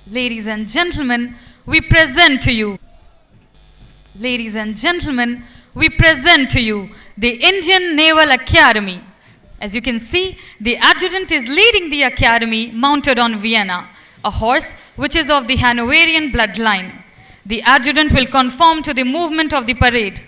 Ladies and gentlemen, we present to you. Ladies and gentlemen, we present to you the Indian Naval Academy. As you can see, the adjutant is leading the academy mounted on Vienna, a horse which is of the Hanoverian bloodline. The adjutant will conform to the movement of the parade.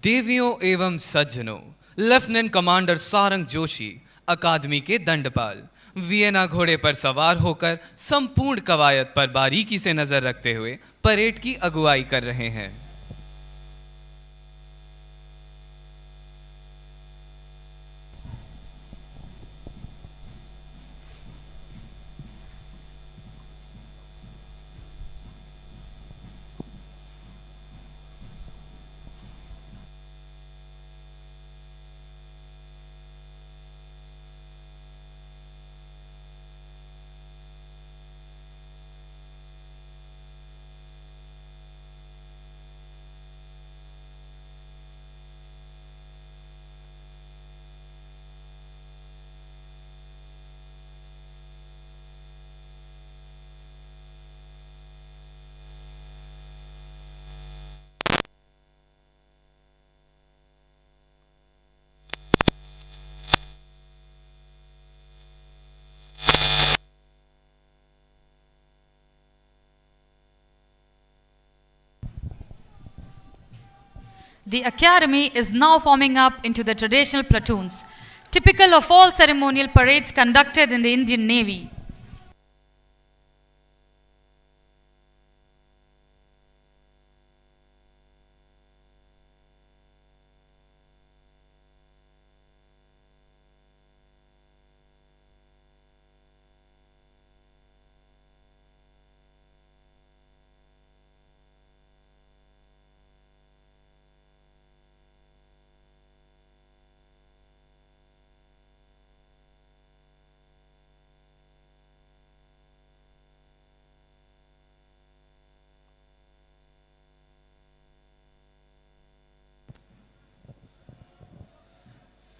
देवियों एवं सज्जनों, lieutenant commander Sarang Joshi अकादमी के दंडपाल Vienna घोड़े पर सवार होकर संपूर्ण कवायद पर बारीकी से नजर रखते हुए परेड की अगुवाई कर रहे हैं। The academy is now forming up into the traditional platoons, typical of all ceremonial parades conducted in the Indian Navy.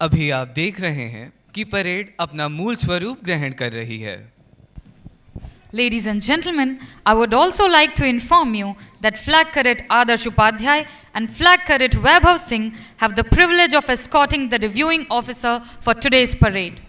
अभी आप देख रहे हैं कि परेड अपना मूल स्वरूप ग्रहण कर रही है। Ladies and gentlemen, I would also like to inform you that Flag Cadet Adarsh Upadhyay and Flag Cadet Vaibhav Singh have the privilege of escorting the reviewing officer for today's parade.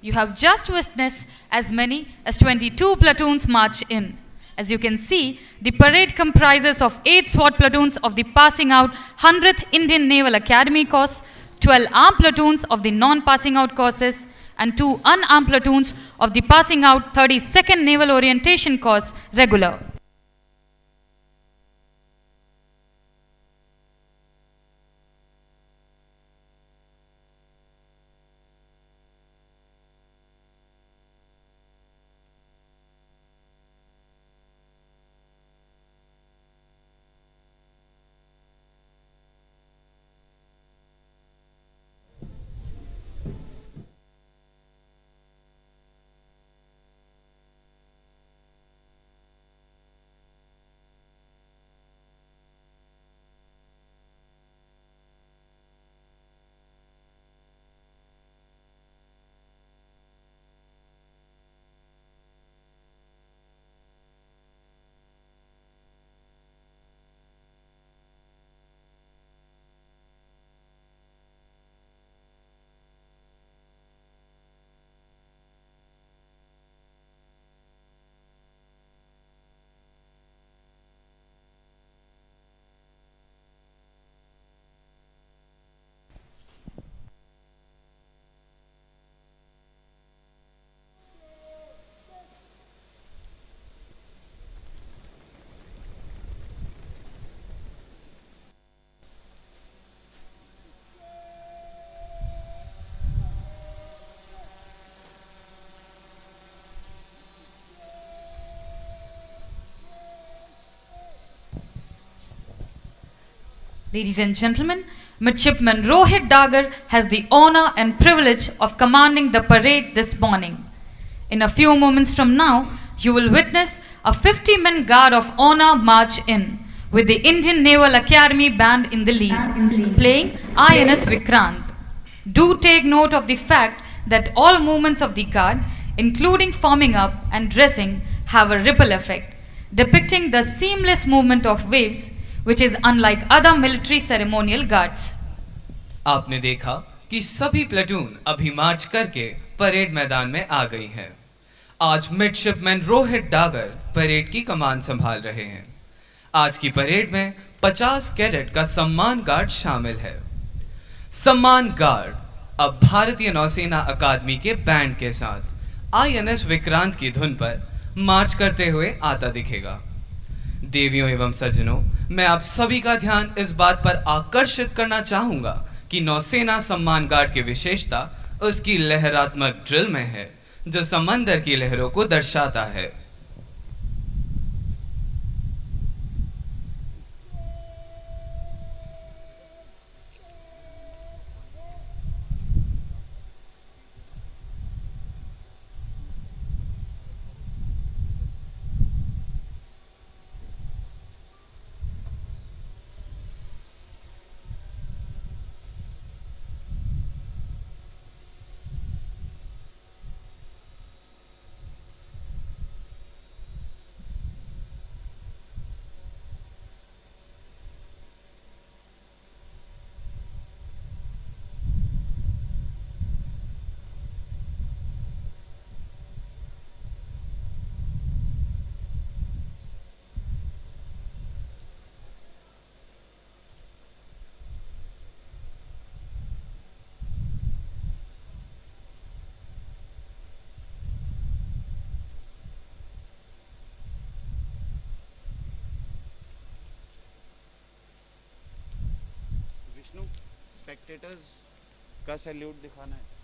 You have just witnessed as many as 22 platoons march in. As you can see, the parade comprises of 8 SWAT platoons of the passing out 100th Indian Naval Academy course, 12 armed platoons of the non-passing out courses, and 2 unarmed platoons of the passing out 32nd Naval Orientation course regular. Ladies and gentlemen, Midshipman Rohit Dagar has the honor and privilege of commanding the parade this morning. In a few moments from now, you will witness a 50-man guard of honor march in, with the Indian Naval Academy band in the lead, playing INS Vikrant. Do take note of the fact that all movements of the guard, including forming up and dressing, have a ripple effect, depicting the seamless movement of waves, which is unlike other military ceremonial guards. आपने देखा कि सभी platoon अभी मार्च करके parade मैदान में आ गई हैं। आज मिडशिपमैन रोहित डागर परेड की कमान संभाल रहे हैं। आज की परेड में 50 कैडेट का सम्मान गार्ड शामिल है। सम्मान गार्ड अब भारतीय नौसेना अकादमी के बैंड के साथ आईएनएस विक्रांत की धुन पर मार्च करते हुए आता दिखेगा। देवियों एवं सज्जनों, मैं आप सभी का ध्यान इस बात पर आकर्षित करना चाहूंगा कि नौसेना सम्मान गार्ड की विशेषता उसकी लहरात्मक ड्रिल में है, जो समंदर की लहरों को दर्शाता है। विष्णु, स्पेक्टेटर्स का सैल्यूट दिखाना है।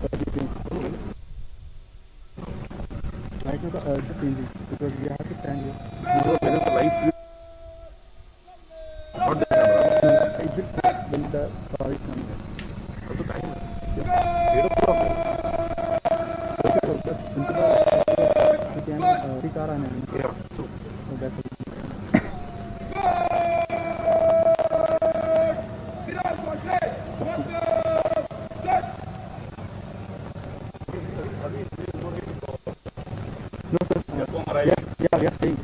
Right now the changing because we have to stand here. No, there is a light. Not the camera. I did when the car is coming. How to time it? Yeah. 8 o'clock. Okay, so we can pick our name. Yeah. So that's it. Yeah, staying.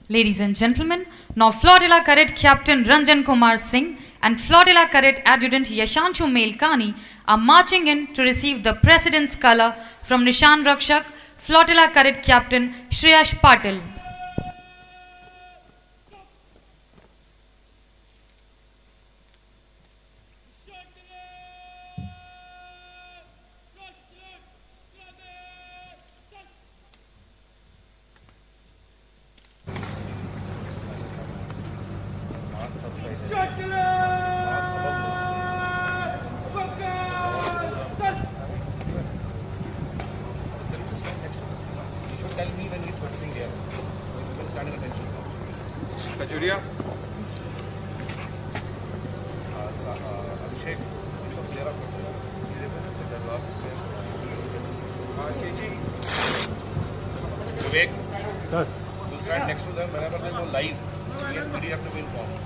Ladies and gentlemen, now Flotilla Cadet Captain Ranjan Kumar Singh and Flotilla Cadet Adjutant Yashanshu Melkani are marching in to receive the President's Color from Nishan Rakshak, Flotilla Cadet Captain Shreyash Patil. Tell me when he's focusing there. We will stand in attention. Kachuria. Abhishek. Clear up. KG. Vivek. Sir. We'll stand next to them whenever they go live. We have to be informed.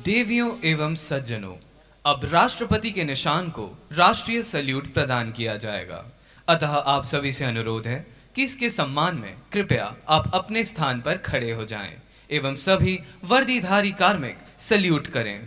देवियों एवं सज्जनों, अब राष्ट्रपति के निशान को राष्ट्रीय salute प्रदान किया जाएगा। अतः आप सभी से अनुरोध है कि इसके सम्मान में कृपया आप अपने स्थान पर खड़े हो जाएं एवं सभी वर्दीधारी कार्मिक सल्यूट करें।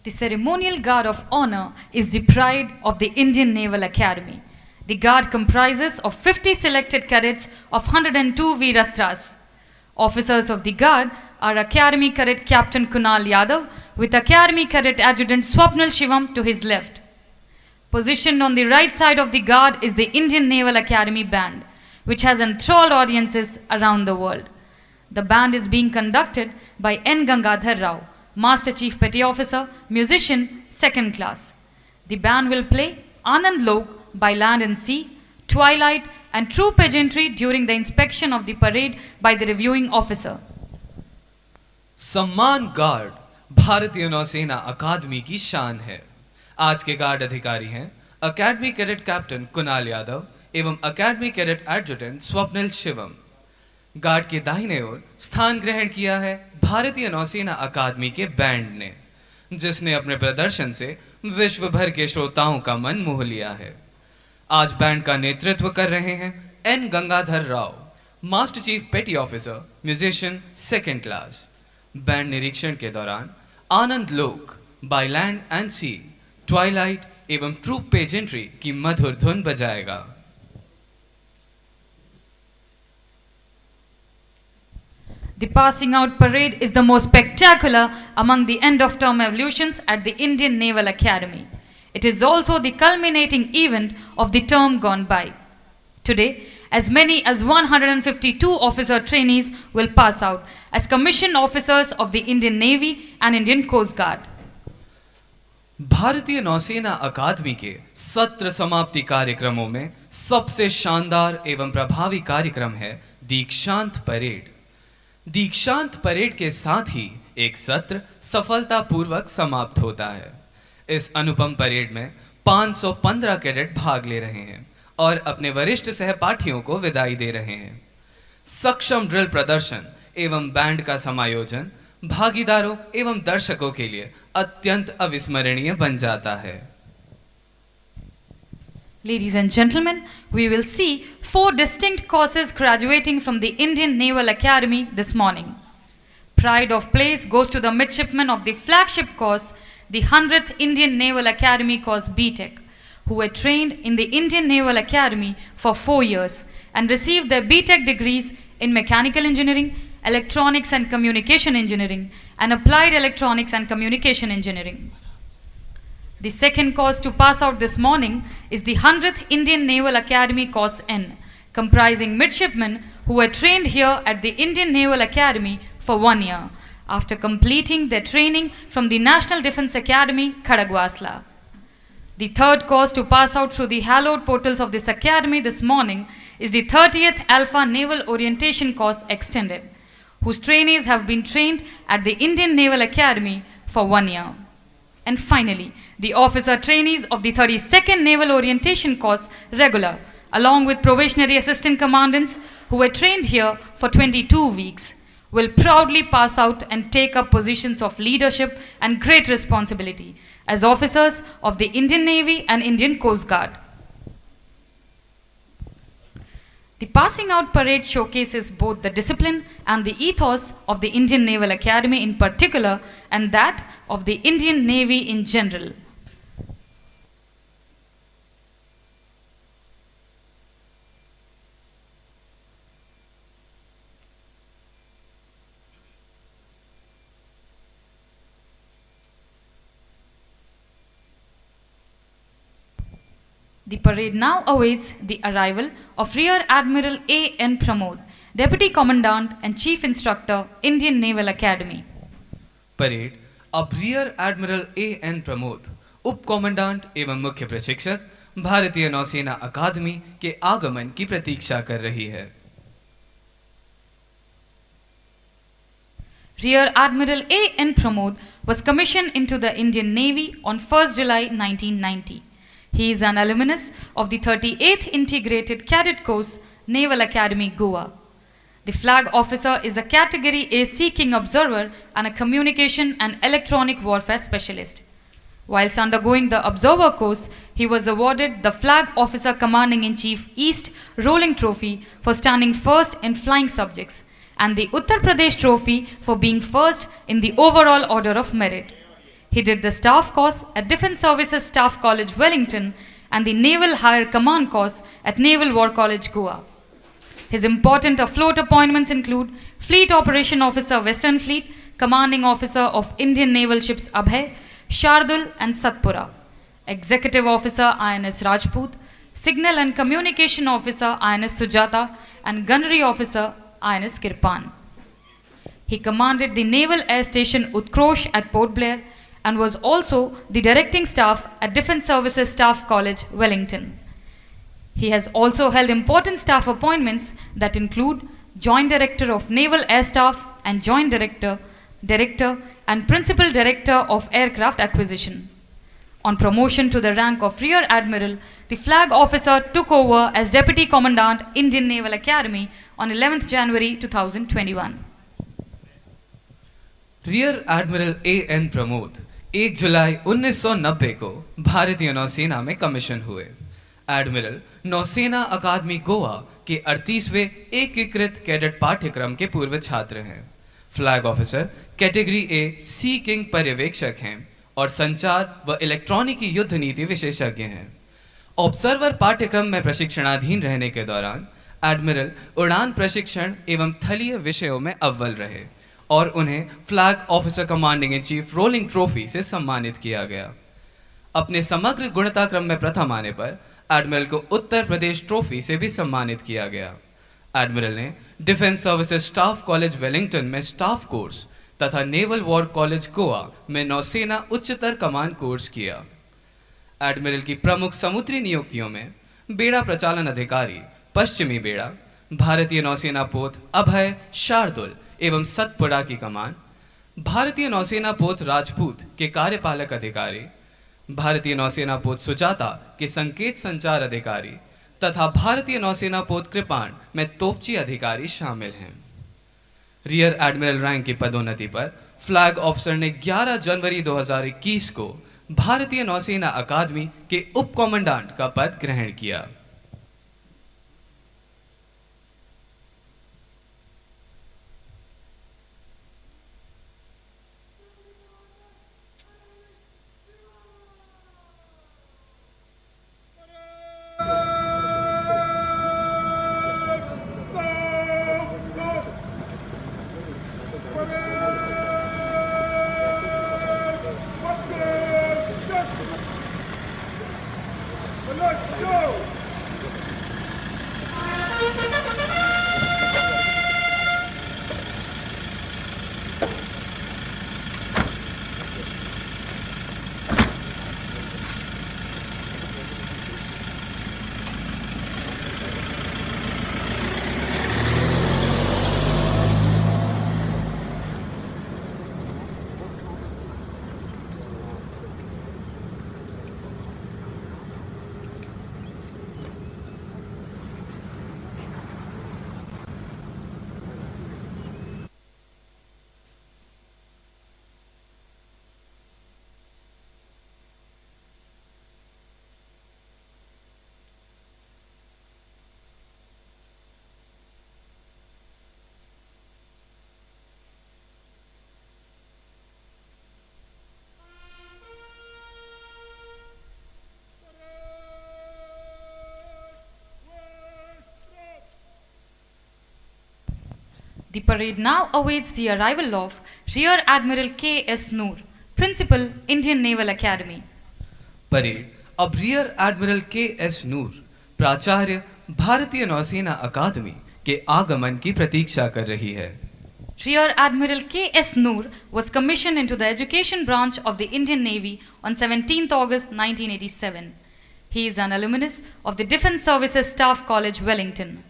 The ceremonial guard of honor is the pride of the Indian Naval Academy. The guard comprises of 50 selected cadets of 102 Veerastras. Officers of the guard are Academy Cadet Captain Kunal Yadav with Academy Cadet Adjutant Swapnil Shivam to his left. Positioned on the right side of the guard is the Indian Naval Academy Band, which has enthralled audiences around the world. The band is being conducted by N. Gangadhar Rao, Master Chief Petty Officer, musician, 2nd class. The band will play Anand Lok by Land and Sea, Twilight and True Pageantry during the inspection of the parade by the reviewing officer. सम्मान guard भारतीय नौसेना अकादमी की शान है। आज के guard अधिकारी हैं academy cadet captain Kunal Yadav एवं academy cadet adjutant Swapnil Shivam. Guard के दाहिने ओर स्थान ग्रहण किया है भारतीय नौसेना अकादमी के बैंड ने, जिसने अपने प्रदर्शन से विश्व भर के श्रोताओं का मन मोह लिया है। आज बैंड का नेतृत्व कर रहे हैं N Gangadhar Rao, master chief petty officer, musician, 2nd class. Band निरीक्षण के दौरान Anand Lok, by land and sea, twilight एवं ट्रू पेजेंट्री की मधुर धुन बजाएगा। The passing out parade is the most spectacular among the end of term evolutions at the Indian Naval Academy. It is also the culminating event of the term gone by. Today, as many as 152 officer trainees will pass out as commissioned officers of the Indian Navy and Indian Coast Guard. भारतीय नौसेना अकादमी के सत्र समाप्ति कार्यक्रमों में सबसे शानदार एवं प्रभावी कार्यक्रम है दीक्षांत परेड। दीक्षांत परेड के साथ ही एक सत्र सफलतापूर्वक समाप्त होता है। इस अनुपम परेड में 515 कैडेट भाग ले रहे हैं और अपने वरिष्ठ सहपाठियों को विदाई दे रहे हैं। सक्षम ड्रिल प्रदर्शन एवं बैंड का समायोजन भागीदारों एवं दर्शकों के लिए अत्यंत अविस्मरणीय बन जाता है। Ladies and gentlemen, we will see 4 distinct courses graduating from the Indian Naval Academy this morning. Pride of place goes to the midshipmen of the flagship course, the 100th Indian Naval Academy course BTEC, who were trained in the Indian Naval Academy for 4 years and received their BTEC degrees in Mechanical Engineering, Electronics and Communication Engineering, and Applied Electronics and Communication Engineering. The second course to pass out this morning is the 100th Indian Naval Academy Course N, comprising midshipmen who were trained here at the Indian Naval Academy for 1 year, after completing their training from the National Defence Academy, Khadagwasla. The third course to pass out through the hallowed portals of this academy this morning is the 30th Alpha Naval Orientation Course Extended, whose trainees have been trained at the Indian Naval Academy for 1 year. And finally, the officer trainees of the 32nd Naval Orientation Course Regular, along with probationary assistant commandants who were trained here for 22 weeks, will proudly pass out and take up positions of leadership and great responsibility as officers of the Indian Navy and Indian Coast Guard. The passing out parade showcases both the discipline and the ethos of the Indian Naval Academy in particular and that of the Indian Navy in general. The parade now awaits the arrival of Rear Admiral A. N. Pramod, Deputy Commandant and Chief Instructor, Indian Naval Academy. Parade अब rear admiral A N Pramod, उप commandant एवं मुख्य प्रशिक्षक, भारतीय नौसेना अकादमी के आगमन की प्रतीक्षा कर रही है। Rear Admiral A. N. Pramod was commissioned into the Indian Navy on 1st July 1990. He is an alumnus of the 38th Integrated Cadet Course, Naval Academy, Goa. The flag officer is a Category A Sea King observer and a communication and electronic warfare specialist. Whilst undergoing the observer course, he was awarded the Flag Officer Commanding-in-Chief East Rolling Trophy for standing first in flying subjects and the Uttar Pradesh Trophy for being first in the overall order of merit. He did the staff course at Defence Services Staff College, Wellington, and the Naval Higher Command course at Naval War College, Goa. His important afloat appointments include Fleet Operation Officer, Western Fleet, Commanding Officer of Indian Naval Ships Abhay, Shardul and Satpura, Executive Officer INS Rajput, Signal and Communication Officer INS Sujata, and Gunnery Officer INS Kirpan. He commanded the Naval Air Station Utkrosh at Port Blair and was also the directing staff at Defence Services Staff College, Wellington. He has also held important staff appointments that include Joint Director of Naval Air Staff and Joint Director and Principal Director of Aircraft Acquisition. On promotion to the rank of Rear Admiral, the flag officer took over as Deputy Commandant, Indian Naval Academy on 11th January 2021. Rear admiral A.N. Pramod 1 जुलाई 1990 को भारतीय नौसेना में commission हुए। Admiral नौसेना अकादमी गोवा के 38वें एकीकृत cadet पाठ्यक्रम के पूर्व छात्र हैं। फ्लैग ऑफिसर कैटेगरी ए सी किंग पर्यवेक्षक हैं और संचार व इलेक्ट्रॉनिकी युद्ध नीति विशेषज्ञ हैं। ऑब्जर्वर पाठ्यक्रम में प्रशिक्षणाधीन रहने के दौरान एडमिरल उड़ान प्रशिक्षण एवं थलीय विषयों में अव्वल रहे और उन्हें flag officer commanding in chief rolling trophy से सम्मानित किया गया। अपने समग्र गुणताक्रम में प्रथम आने पर एडमिरल को उत्तर प्रदेश ट्रॉफी से भी सम्मानित किया गया। एडमिरल ने defence services staff college Wellington में स्टाफ कोर्स तथा नेवल वॉर कॉलेज गोवा में नौसेना उच्चतर कमांड कोर्स किया। एडमिरल की प्रमुख समुद्री नियुक्तियों में बेड़ा प्रचालन अधिकारी पश्चिमी बेड़ा, भारतीय नौसेना पोत अभय, शार्दुल एवं सतपुड़ा की कमान, भारतीय नौसेना पोत राजपूत के कार्यपालक अधिकारी, भारतीय नौसेना पोत सुजाता के संकेत संचार अधिकारी तथा भारतीय नौसेना पोत कृपाण में तोपची अधिकारी शामिल हैं। रियर एडमिरल रैंक की पदोन्नति पर फ्लैग ऑफिसर ने 11 जनवरी 2021 को भारतीय नौसेना अकादमी के उप कमांडेंट का पद ग्रहण किया। The parade now awaits the arrival of Rear Admiral K.S. Noor, Principal, Indian Naval Academy. Parade अब रियर एडमिरल के.एस. नूर, प्राचार्य, भारतीय नौसेना अकादमी के आगमन की प्रतीक्षा कर रही है। Rear Admiral K.S. Noor was commissioned into the education branch of the Indian Navy on 17th August 1987. He is an alumnus of the Defence Services Staff College, Wellington.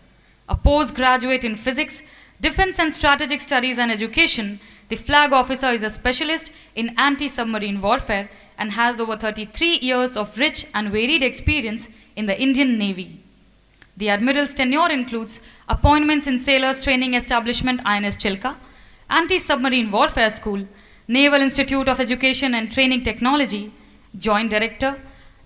A postgraduate in physics, defense and strategic studies and education, the flag officer is a specialist in anti-submarine warfare and has over 33 years of rich and varied experience in the Indian Navy. The Admiral's tenure includes appointments in Sailors Training Establishment INS Chilka, Anti-Submarine Warfare School, Naval Institute of Education and Training Technology, Joint Director,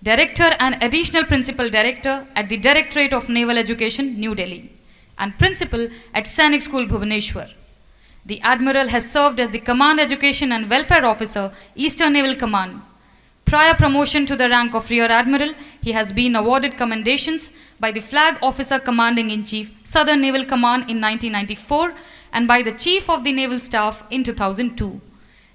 Director and Additional Principal Director at the Directorate of Naval Education, New Delhi, and Principal at Sainik School, Bhubaneswar. The Admiral has served as the Command Education and Welfare Officer, Eastern Naval Command. Prior promotion to the rank of Rear Admiral, he has been awarded commendations by the Flag Officer Commanding-in-Chief, Southern Naval Command in 1994 and by the Chief of the Naval Staff in 2002.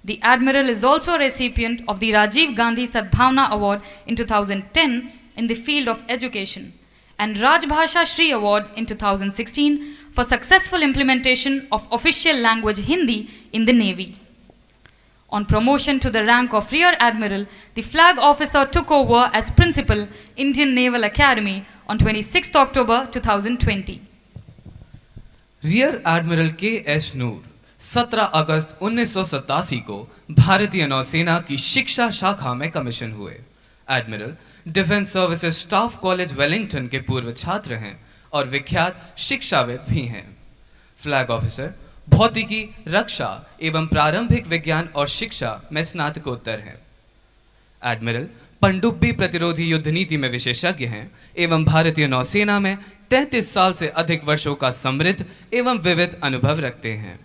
The Admiral is also a recipient of the Rajiv Gandhi Sadbhavna Award in 2010 in the field of education and Rajbhasha Shri Award in 2016 for successful implementation of official language Hindi in the Navy. On promotion to the rank of Rear Admiral, the Flag Officer took over as Principal, Indian Naval Academy on 26 October 2020. Rear admiral के S नूर 17 अगस्त 1987 को भारतीय नौसेना की शिक्षा शाखा में commission हुए। Admiral defence services staff college Wellington के पूर्व छात्र हैं और विख्यात शिक्षाविद भी हैं। फ्लैग ऑफिसर भौतिकी, रक्षा एवं प्रारंभिक विज्ञान और शिक्षा में स्नातकोत्तर हैं। एडमिरल पनडुब्बी प्रतिरोधी युद्ध नीति में विशेषज्ञ हैं एवं भारतीय नौसेना में 33 साल से अधिक वर्षों का समृद्ध एवं विविध अनुभव रखते हैं।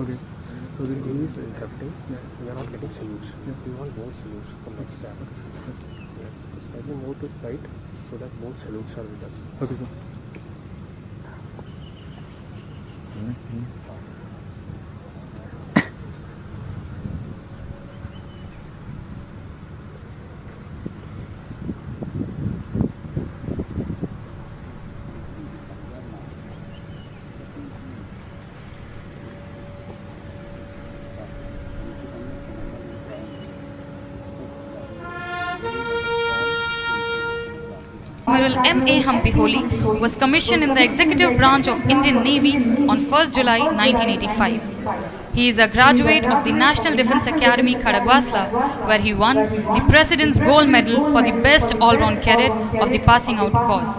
Okay. So the game is interrupting. We are not getting salutes. We want more salutes from next time. Slightly more to right so that more salutes are with us. Okay, sir. Admiral M.A. Humpy Holi was commissioned in the executive branch of Indian Navy on 1st July 1985. He is a graduate of the National Defence Academy, Khadagwasla, where he won the President's Gold Medal for the Best All-Round Cadet of the Passing Out course.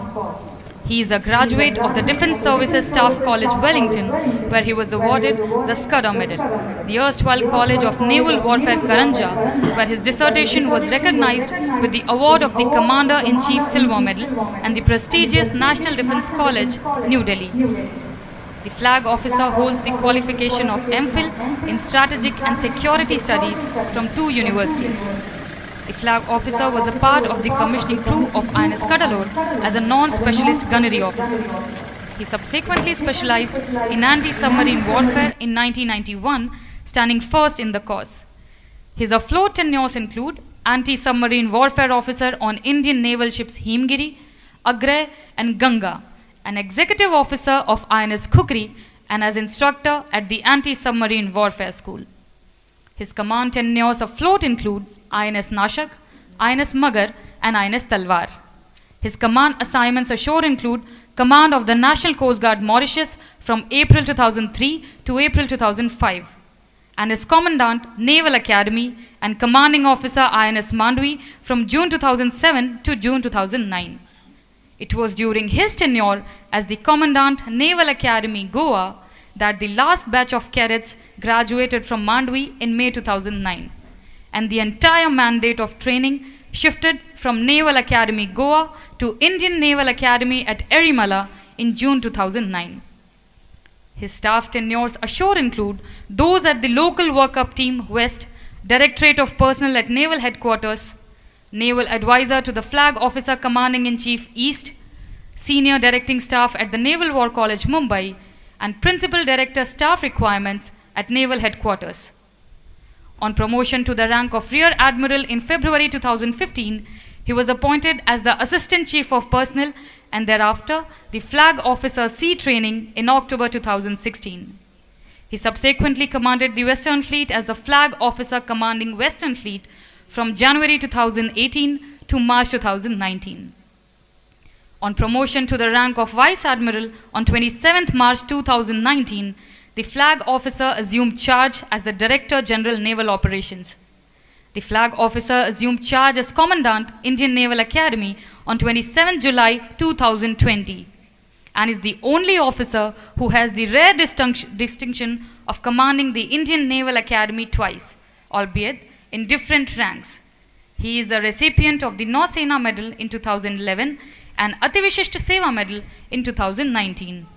He is a graduate of the Defence Services Staff College, Wellington, where he was awarded the Scudder Medal, the erstwhile College of Naval Warfare, Karanja, where his dissertation was recognized with the award of the Commander-in-Chief Silver Medal, and the prestigious National Defence College, New Delhi. The Flag Officer holds the qualification of MPhil in Strategic and Security Studies from 2 universities. The Flag Officer was a part of the commissioning crew of INS Cuddalore as a non-specialist gunnery officer. He subsequently specialized in anti-submarine warfare in 1991, standing first in the course. His afloat tenures include anti-submarine warfare officer on Indian naval ships Himgiri, Agray and Ganga, an executive officer of INS Khukri, and as instructor at the anti-submarine warfare school. His command tenures afloat include INS Nashak, INS Magar and INS Talwar. His command assignments ashore include command of the National Coast Guard Mauritius from April 2003 to April 2005, and his commandant Naval Academy and commanding officer INS Mandvi from June 2007 to June 2009. It was during his tenure as the commandant Naval Academy Goa that the last batch of cadets graduated from Mandvi in May 2009, and the entire mandate of training shifted from Naval Academy Goa to Indian Naval Academy at Erimala in June 2009. His staff tenures ashore include those at the Local Workup Team West, Directorate of Personnel at Naval Headquarters, Naval Advisor to the Flag Officer Commanding-in-Chief East, Senior Directing Staff at the Naval War College Mumbai, and Principal Director Staff Requirements at Naval Headquarters. On promotion to the rank of Rear Admiral in February 2015, he was appointed as the Assistant Chief of Personnel and thereafter the Flag Officer Sea Training in October 2016. He subsequently commanded the Western Fleet as the Flag Officer Commanding Western Fleet from January 2018 to March 2019. On promotion to the rank of Vice Admiral on 27th March 2019, the flag officer assumed charge as the Director General Naval Operations. The flag officer assumed charge as Commandant, Indian Naval Academy on 27 July 2020 and is the only officer who has the rare distinction of commanding the Indian Naval Academy twice, albeit in different ranks. He is a recipient of the Nausena Medal in 2011 and Ativishishta Seva Medal in 2019.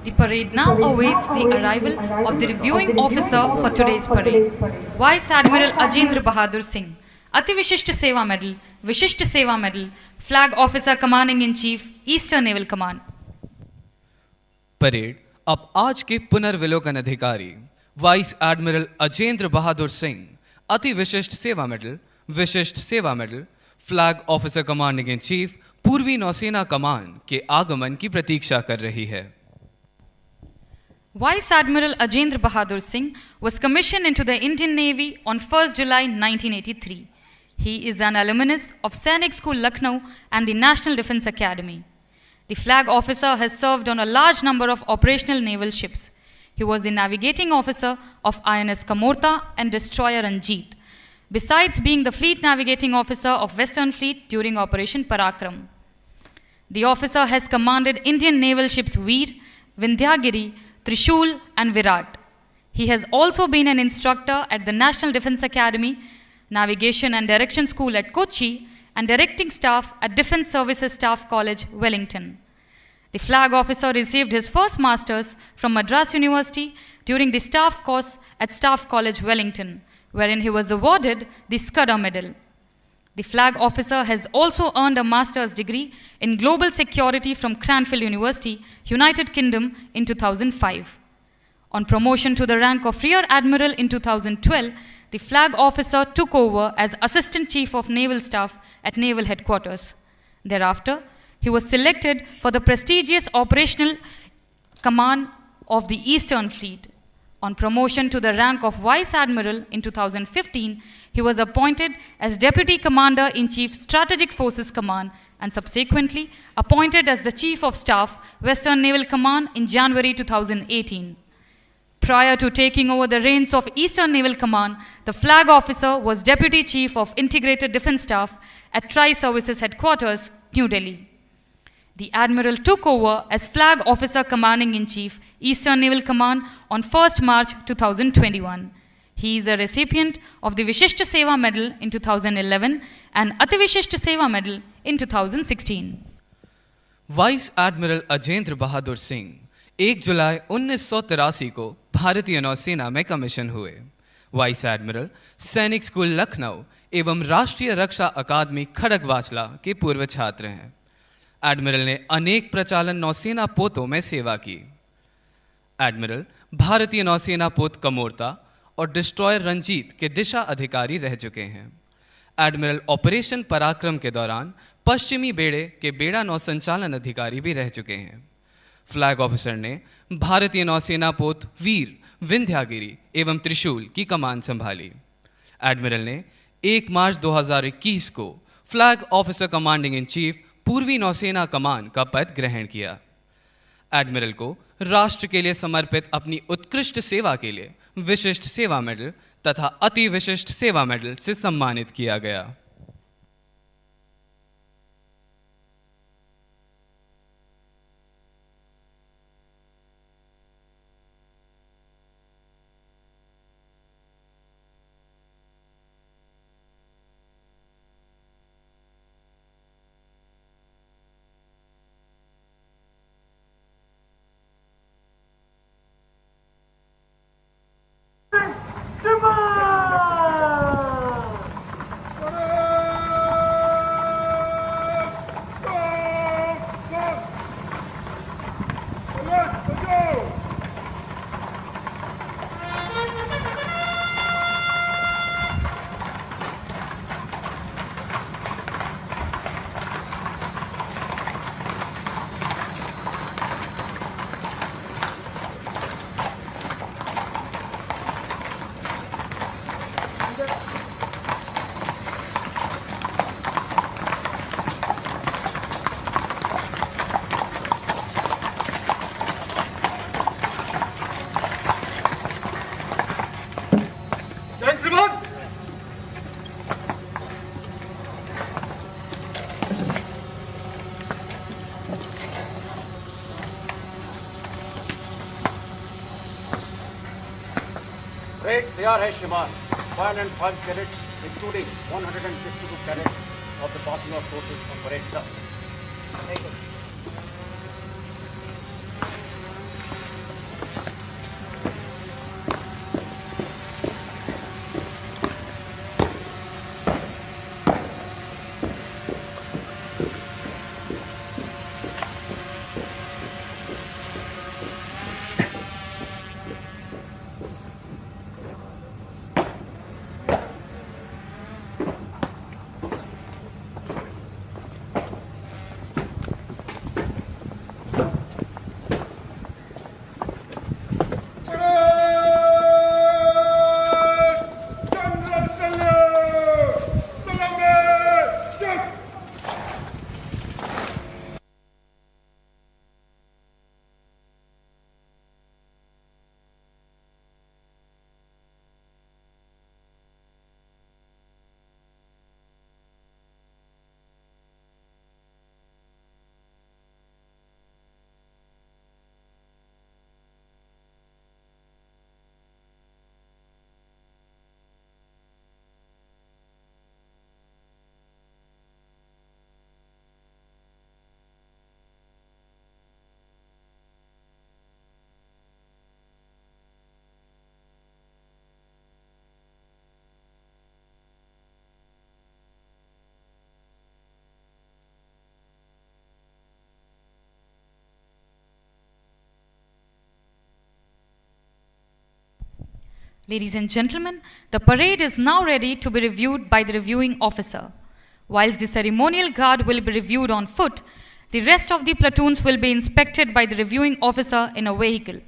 The parade now awaits the arrival of the reviewing officer for today's parade, Vice Admiral Ajendra Bahadur Singh, Ati Vishishta Seva Medal, Vishishta Seva Medal, Flag Officer Commanding in Chief, Eastern Naval Command. Parade अब आज के पुनर्विलोकन अधिकारी vice admiral Ajendra Bahadur Singh अति विशिष्ट सेवा medal, flag officer commanding in chief, पूर्वी नौसेना कमान के आगमन की प्रतीक्षा कर रही है. Vice Admiral Ajendra Bahadur Singh was commissioned into the Indian Navy on 1st July 1983. He is an alumnus of Sainik School, Lucknow and the National Defence Academy. The flag officer has served on a large number of operational naval ships. He was the navigating officer of INS Kamorta and destroyer Ranjit, besides being the fleet navigating officer of Western Fleet during Operation Parakram. The officer has commanded Indian naval ships Veer, Vindhyagiri, Trishul and Virat. He has also been an instructor at the National Defence Academy, Navigation and Direction School at Kochi, and directing staff at Defence Services Staff College, Wellington. The flag officer received his first master's from Madras University during the staff course at Staff College, Wellington, wherein he was awarded the Scudder Medal. The flag officer has also earned a master's degree in global security from Cranfield University, United Kingdom in 2005. On promotion to the rank of Rear Admiral in 2012, the flag officer took over as Assistant Chief of Naval Staff at Naval Headquarters. Thereafter, he was selected for the prestigious operational command of the Eastern Fleet. On promotion to the rank of Vice Admiral in 2015, he was appointed as Deputy Commander-in-Chief Strategic Forces Command and subsequently appointed as the Chief of Staff, Western Naval Command in January 2018. Prior to taking over the reins of Eastern Naval Command, the flag officer was Deputy Chief of Integrated Defence Staff at Tri-Services Headquarters, New Delhi. The Admiral took over as Flag Officer Commanding-in-Chief, Eastern Naval Command on 1st March 2021. He is a recipient of the Vishishta Seva Medal in 2011 and Ati Vishishta Seva Medal in 2016. Vice admiral Ajendra Bahadur Singh 1 जुलाई 1983 को भारतीय नौसेना में commission हुए। Vice admiral Sainik school Lucknow एवं राष्ट्रीय रक्षा अकादमी खड़गवासला के पूर्व छात्र हैं। एडमिरल ने अनेक प्रचालन नौसेना पोतों में सेवा की। एडमिरल भारतीय नौसेना पोत कमोरता और डिस्ट्रॉयर रंजीत के दिशा अधिकारी रह चुके हैं। एडमिरल ऑपरेशन पराक्रम के दौरान पश्चिमी बेड़े के बेड़ा नौ संचालन अधिकारी भी रह चुके हैं। फ्लैग ऑफिसर ने भारतीय नौसेना पोत वीर, विंध्यागिरी एवं त्रिशूल की कमान संभाली। एडमिरल ने 1 मार्च 2021 को flag officer commanding in chief पूर्वी नौसेना कमान का पद ग्रहण किया। एडमिरल को राष्ट्र के लिए समर्पित अपनी उत्कृष्ट सेवा के लिए विशिष्ट सेवा मेडल तथा अति विशिष्ट सेवा मेडल से सम्मानित किया गया। Parade तैयार है श्रीमान। 105 cadets, including 152 cadets of the passing out forces on parade sir. Ladies and gentlemen, the parade is now ready to be reviewed by the reviewing officer. Whilst the ceremonial guard will be reviewed on foot, the rest of the platoons will be inspected by the reviewing officer in a vehicle.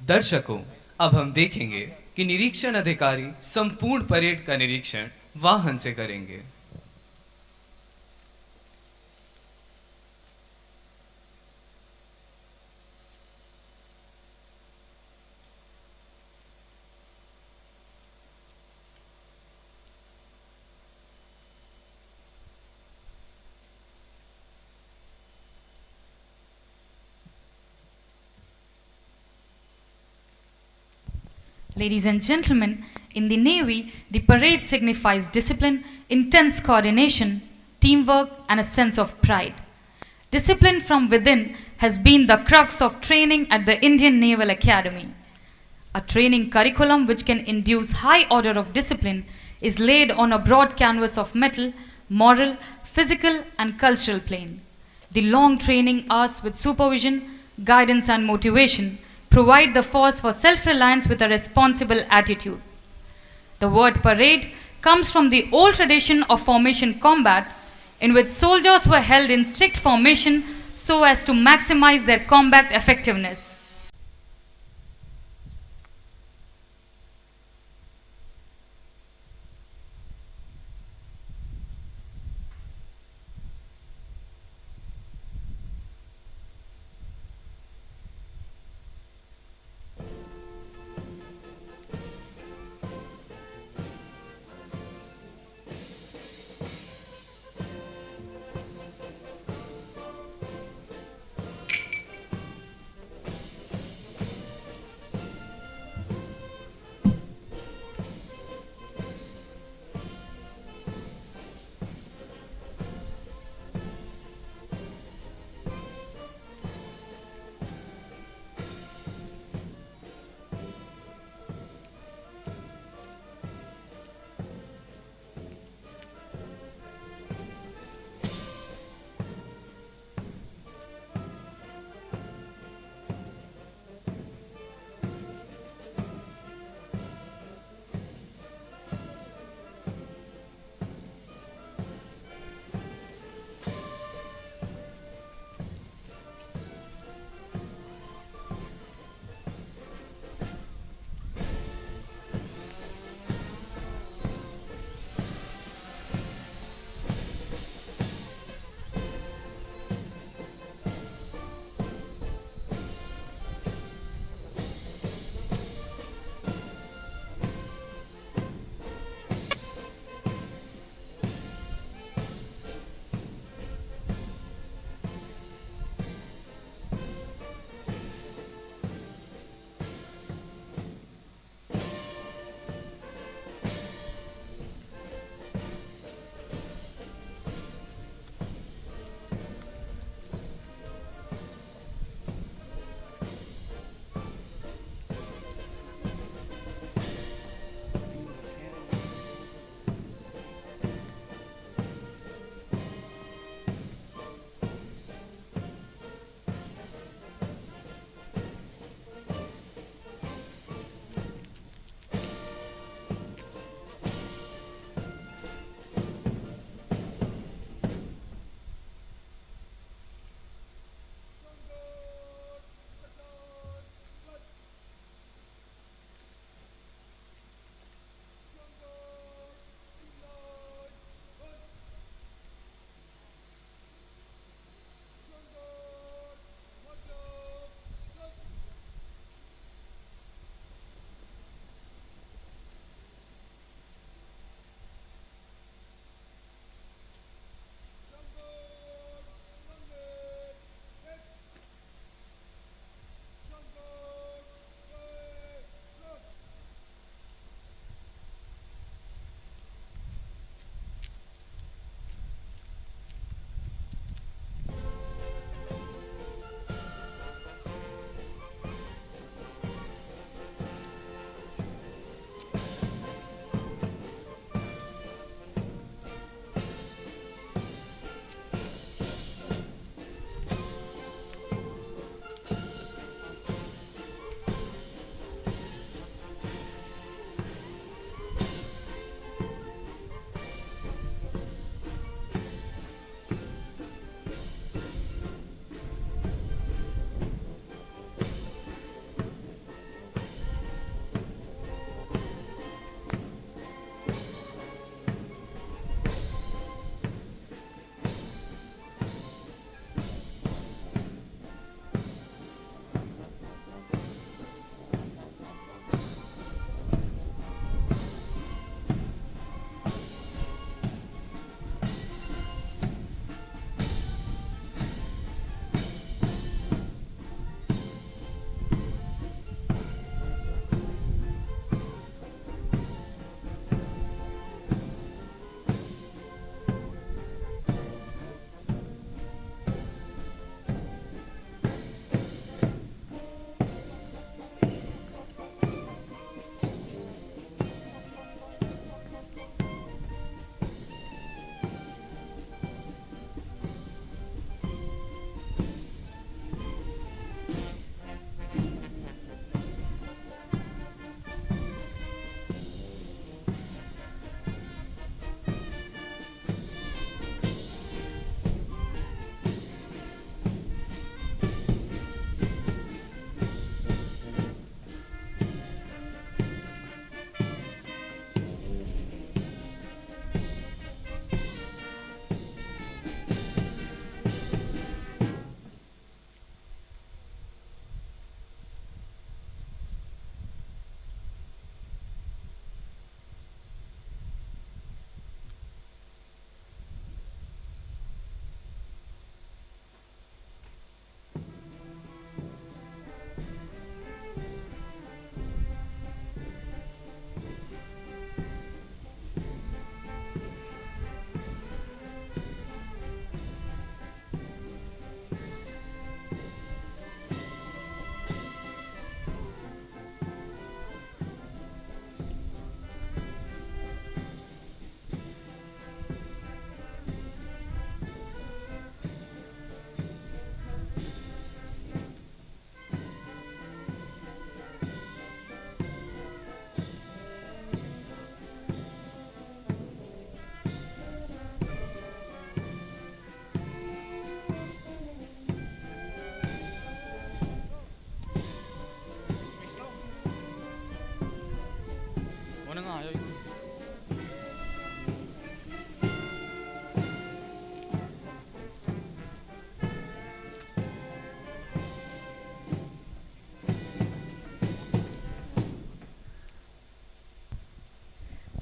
दर्शकों, अब हम देखेंगे कि निरीक्षण अधिकारी संपूर्ण parade का निरीक्षण वाहन से करेंगे। Ladies and gentlemen, in the Navy, the parade signifies discipline, intense coordination, teamwork, and a sense of pride. Discipline from within has been the crux of training at the Indian Naval Academy. A training curriculum which can induce high order of discipline is laid on a broad canvas of metal, moral, physical, and cultural plane. The long training hours with supervision, guidance, and motivation provide the force for self-reliance with a responsible attitude. The word parade comes from the old tradition of formation combat, in which soldiers were held in strict formation so as to maximize their combat effectiveness.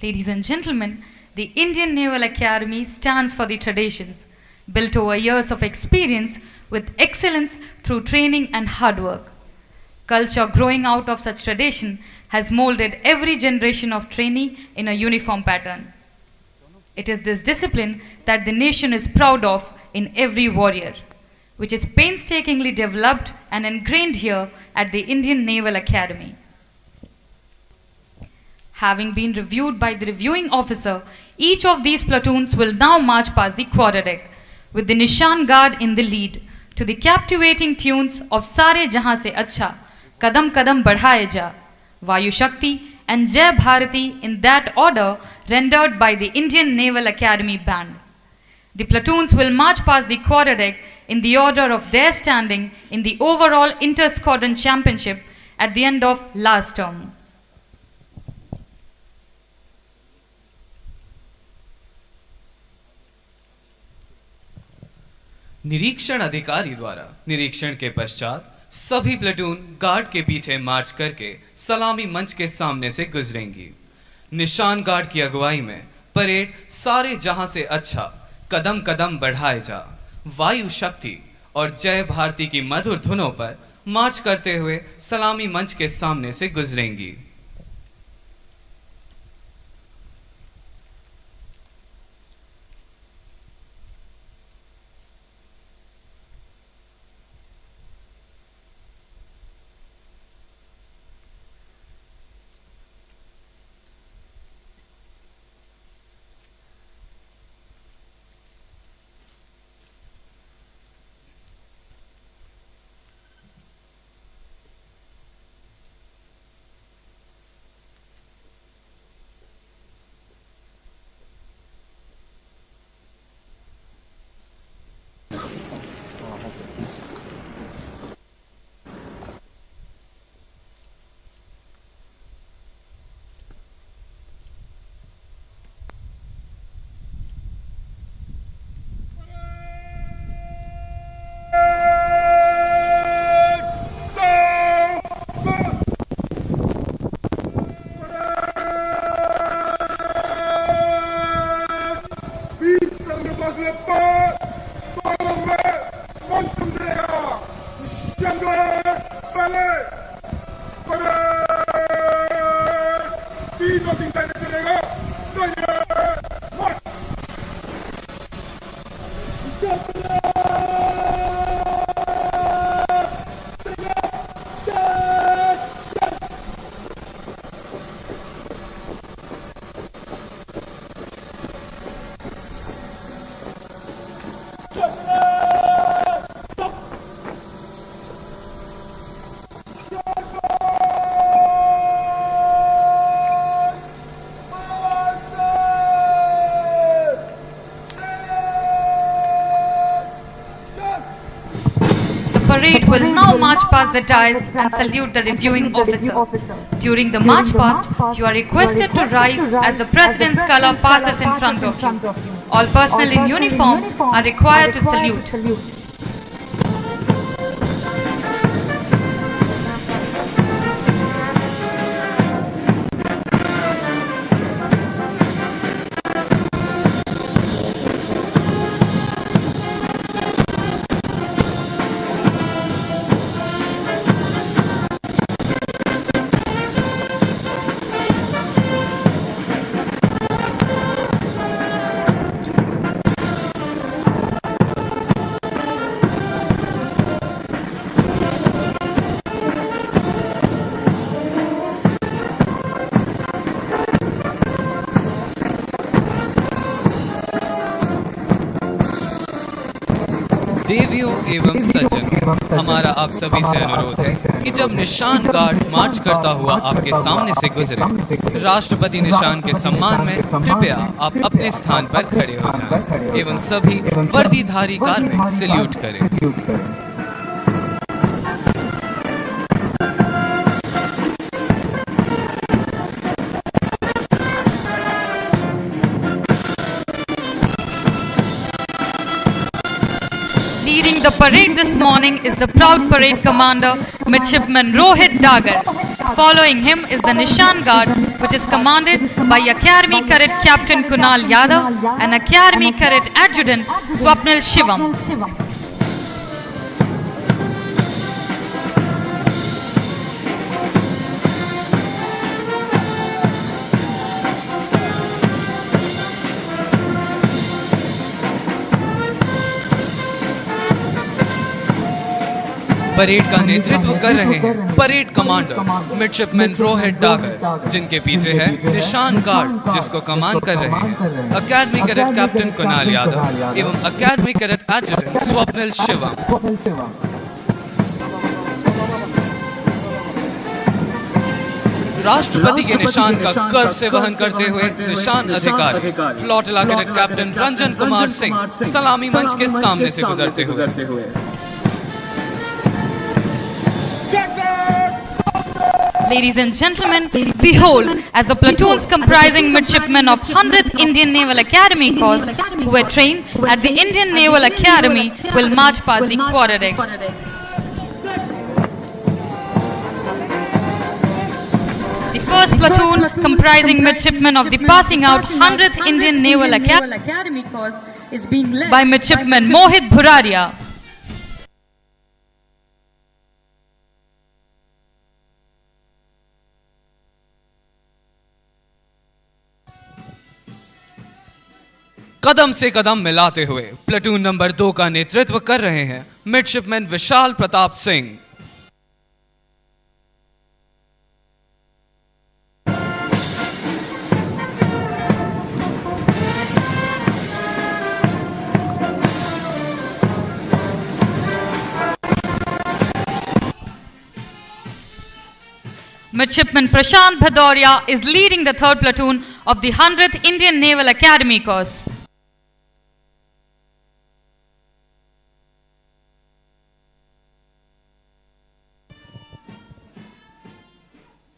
Ladies and gentlemen, the Indian Naval Academy stands for the traditions, built over years of experience with excellence through training and hard work. Culture growing out of such tradition has molded every generation of trainee in a uniform pattern. It is this discipline that the nation is proud of in every warrior, which is painstakingly developed and ingrained here at the Indian Naval Academy. Having been reviewed by the reviewing officer, each of these platoons will now march past the quarterdeck, with the Nishan Guard in the lead, to the captivating tunes of Sare Jahan Se Acha, Kadam Kadam Badhaye Ja, Vayu Shakti, and Jai Bharati in that order rendered by the Indian Naval Academy Band. The platoons will march past the quarterdeck in the order of their standing in the overall Inter-Squadron Championship at the end of last term. निरीक्षण अधिकारी द्वारा निरीक्षण के पश्चात सभी platoon guard के पीछे मार्च करके सलामी मंच के सामने से गुजरेंगी। निशान गार्ड की अगुवाई में परेड सारे जहां से अच्छा, कदम कदम बढ़ाए जा, वायु शक्ति और जय भारती की मधुर धुनों पर मार्च करते हुए सलामी मंच के सामने से गुजरेंगी। Parade will now march past the dais and salute the reviewing officer. During the march past, you are requested to rise as the President's color passes in front of you. All personnel in uniform are required to salute. देवियों एवं सज्जनों, हमारा आप सभी से अनुरोध है कि जब निशान गार्ड मार्च करता हुआ आपके सामने से गुजरे, राष्ट्रपति निशान के सम्मान में कृपया आप अपने स्थान पर खड़े हो जाएं एवं सभी वर्दीधारी कार्मिक सैल्यूट करें। the parade this morning is the proud parade commander, Midshipman Rohit Dagar. Following him is the Nishan Guard, which is commanded by Academy Cadet Captain Kunal Yadav and Academy Cadet Adjutant Swapnil Shivam. Parade का नेतृत्व कर रहे हैं parade commander midshipman Rohit Dagar, जिनके पीछे है निशान guard, जिसको कमान कर रहे हैं academy cadet captain Kunal Yadav एवं academy cadet adjutant Swapnil Shivam. राष्ट्रपति के निशान का गर्व से वहन करते हुए निशान अधिकारी flotilla cadet captain Ranjan Kumar Singh सलामी मंच के सामने से गुजरते हुए। Ladies and gentlemen, behold, as the platoons comprising midshipmen of 100th Indian Naval Academy Corps who were trained at the Indian Naval Academy will march past the quarterdeck. The first platoon comprising midshipmen of the passing out 100th Indian Naval Academy Corps is being led by Midshipman Mohit Bhuraria. कदम से कदम मिलाते हुए platoon number 2 का नेतृत्व कर रहे हैं midshipman Vishal Pratap Singh. Midshipman Prashant Bhadoria is leading the 3rd platoon of the 100th Indian Naval Academy Corps.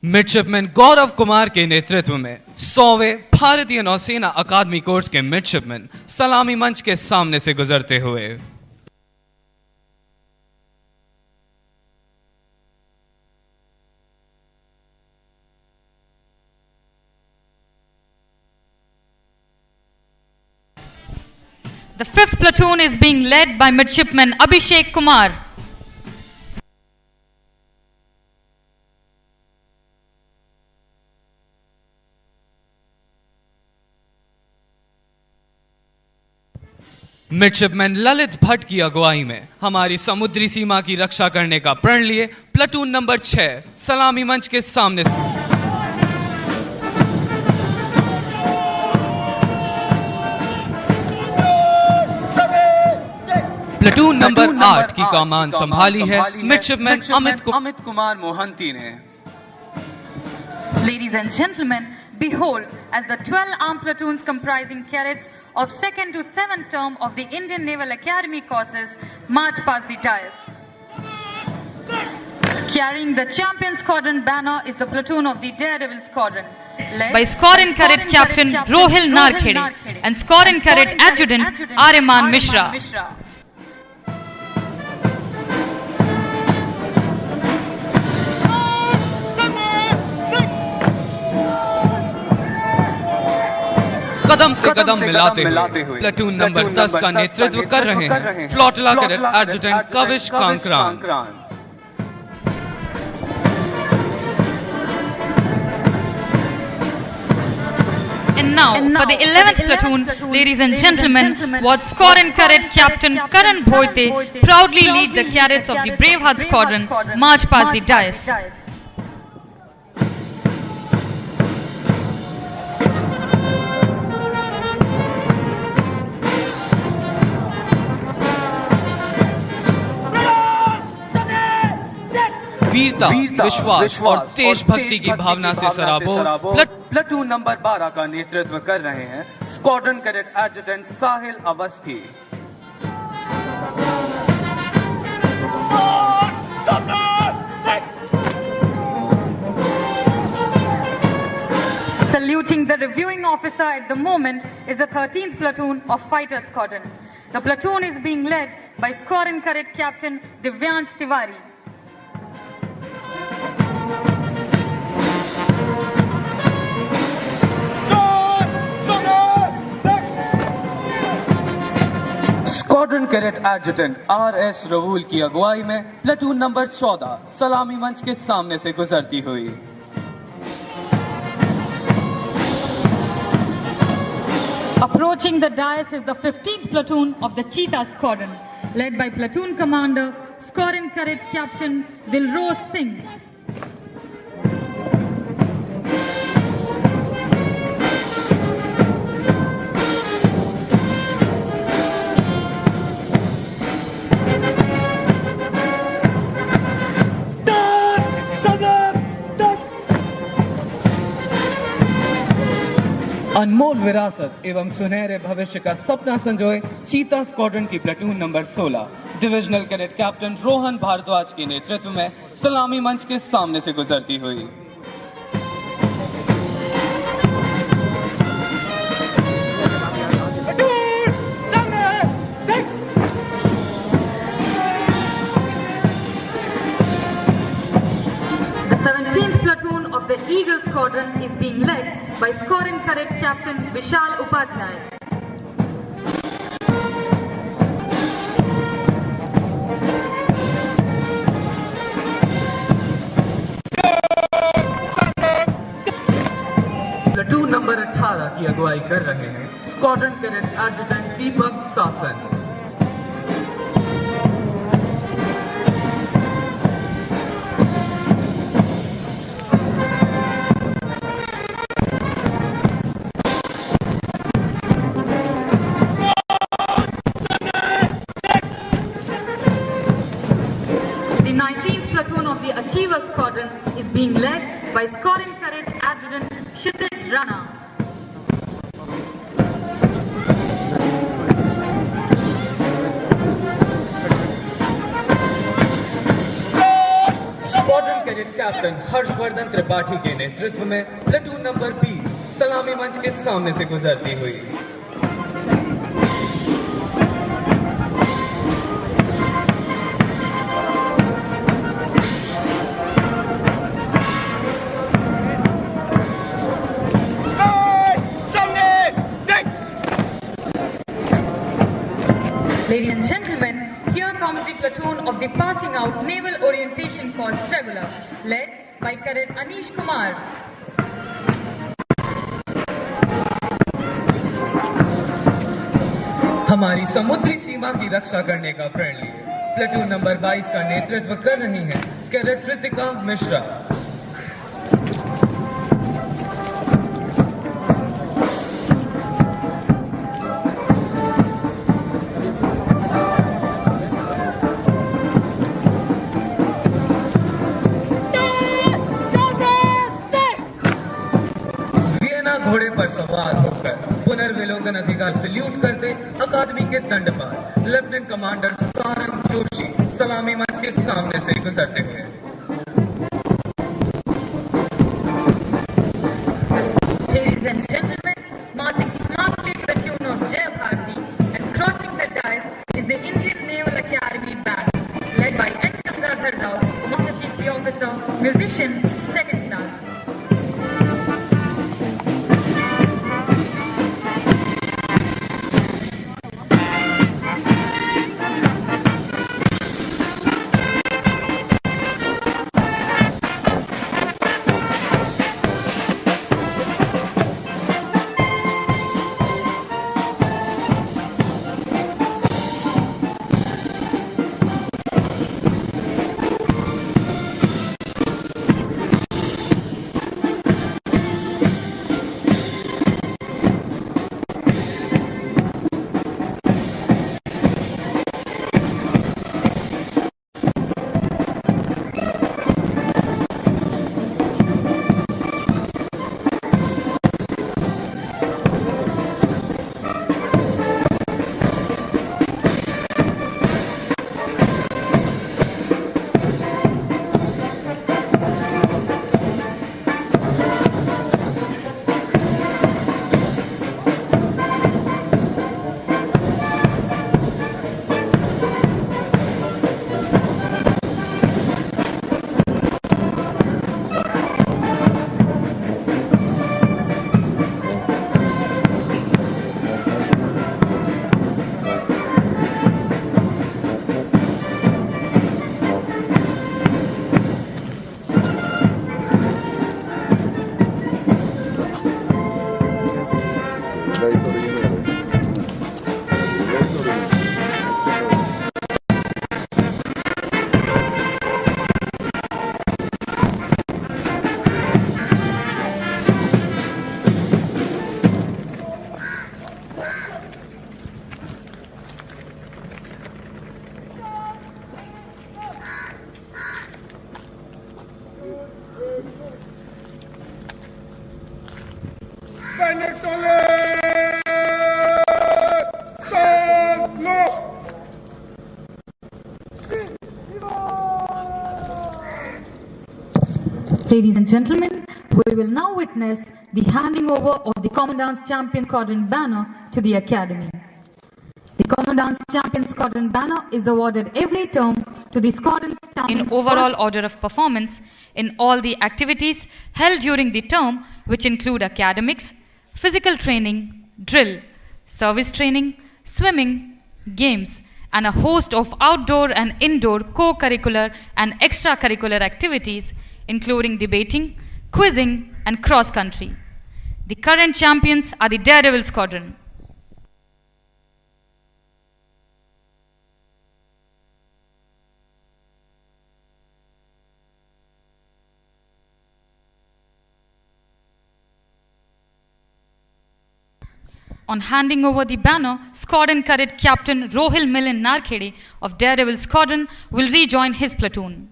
Midshipman Gaurav Kumar के नेतृत्व में 100वें भारतीय नौसेना अकादमी कोर्स के मिडशिपमैन सलामी मंच के सामने से गुजरते हुए। The 5th platoon is being led by Midshipman Abhishek Kumar. Midshipman Lalit Bhatt की अगुवाई में हमारी समुद्री सीमा की रक्षा करने का प्रण लिए प्लेटून नंबर 6 सलामी मंच के सामने। प्लेटून नंबर 8 की कमान संभाली है मिडशिपमैन अमित कुमार मोहंती ने। Ladies and gentlemen, behold, as the 12 armed platoons comprising cadets of 2nd to 7th term of the Indian Naval Academy courses march past the dais. Carrying the champion squadron banner is the platoon of the Daredevil Squadron, led by Squadron Cadet Captain Rohil Narkhede and Squadron Cadet Adjutant Aryaman Mishra. कदम से कदम मिलाते हुए platoon number 10 का नेतृत्व कर रहे हैं flotilla cadet adjutant Kavish Kankran. And now, for the 11th platoon, ladies and gentlemen, watch Squadron Cadet Captain Karan Bhoite proudly lead the cadets of the Braveheart Squadron march past the dais. वीरता, विश्वास और देशभक्ति की भावना से सराबोर प्लेटून नंबर 12 का नेतृत्व कर रहे हैं squadron cadet adjutant Sahil Awasthi. Saluting the reviewing officer at the moment is the 13th platoon of Fighter Squadron. The platoon is being led by Squadron Cadet Captain Divyansh Tiwari. Squadron cadet adjutant R. S Rawool अगुवाई में platoon number 14 सलामी मंच के सामने से गुजरती हुई। Approaching the dais is the 15th platoon of the Cheetah Squadron, led by Platoon Commander Squadron Cadet Captain Dilrose Singh. अनमोल विरासत एवं सुनहरे भविष्य का सपना संजोए चीता स्क्वाड्रन की platoon number 16 divisional cadet captain Rohan Bhardwaj के नेतृत्व में सलामी मंच के सामने से गुजरती हुई। The 17th platoon of the Eagle Squadron is being led by Squadron Cadet Captain Vishal Upadhyay. Platoon number 18 की अगुवाई कर रहे हैं स्क्वाड्रन कैडेट एडजुटेंट दीपक सासन। The 19th platoon of the Achiever Squadron is being led by Squadron Cadet Adjutant Kshitij Rana. Squadron cadet captain Harshvardhan Tripathi के नेतृत्व में platoon number 20 सलामी मंच के सामने से गुजरती हुई। Ladies and gentlemen, here comes the platoon of the Passing Out Naval Orientation Corps Regular, led by Cadet Anish Kumar. हमारी समुद्री सीमा की रक्षा करने का प्रण लिए प्लेटून नंबर 22 का नेतृत्व कर रही हैं कैडेट ऋतिका मिश्रा। घोड़े पर सवार होकर पुनर्विलोकन अधिकार सल्यूट करते अकादमी के दंडपाल लेफ्टिनेंट कमांडर सारंग जोशी सलामी मंच के सामने से गुजरते हुए। Ladies and gentlemen, marching smartly to the tune of Jai Bharati and crossing the dais is the Indian Naval Academy Band, led by N. Gangadhar Rao, Master Chief Officer, musician, second class. ഉണ്ടായിട്ട് തുടങ്ങിയത് ഉണ്ടായിട്ട് തുടങ്ങി Ladies and gentlemen, we will now witness the handing over of the Commandant's Champion Squadron banner to the Academy. The Commandant's Champion Squadron banner is awarded every term to the squadron's champion in overall order of performance in all the activities held during the term, which include academics, physical training, drill, service training, swimming, games, and a host of outdoor and indoor co-curricular and extracurricular activities, including debating, quizzing, and cross-country. The current champions are the Daredevil Squadron. On handing over the banner, Squadron Cadet Captain Rohil Milind Narkhede of Daredevil Squadron will rejoin his platoon.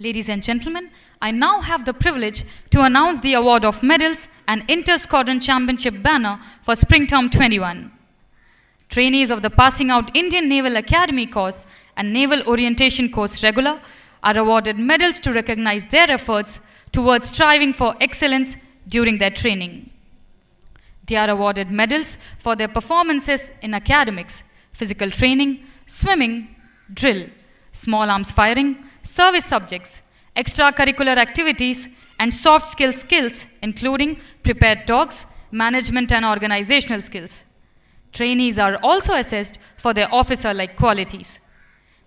Ladies and gentlemen, I now have the privilege to announce the award of medals and Inter-Squadron Championship banner for Spring Term 21. Trainees of the Passing Out Indian Naval Academy course and Naval Orientation course regular are awarded medals to recognize their efforts towards striving for excellence during their training. They are awarded medals for their performances in academics, physical training, swimming, drill, small arms firing, service subjects, extracurricular activities, and soft skills including prepared talks, management and organizational skills. Trainees are also assessed for their officer-like qualities.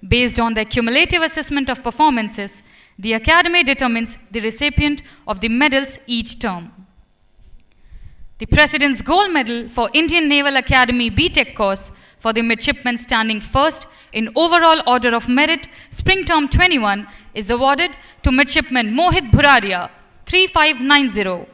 Based on their cumulative assessment of performances, the Academy determines the recipient of the medals each term. The President's Gold Medal for Indian Naval Academy B.Tech course for the midshipmen standing first in overall order of merit Spring Term 21 is awarded to Midshipman Mohit Bhuraria, 3590.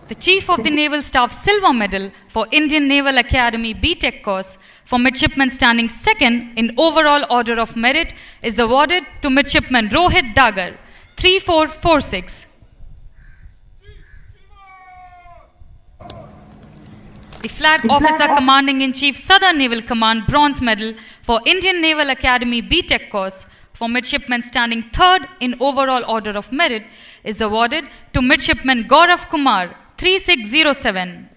The Chief of the Naval Staff Silver Medal for Indian Naval Academy B.Tech course for midshipmen standing second in overall order of merit is awarded to Midshipman Rohit Dagar, 3446. The Flag Officer Commanding-in-Chief Southern Naval Command Bronze Medal for Indian Naval Academy B.Tech course for midshipmen standing third in overall order of merit is awarded to Midshipman Gaurav Kumar, 3607.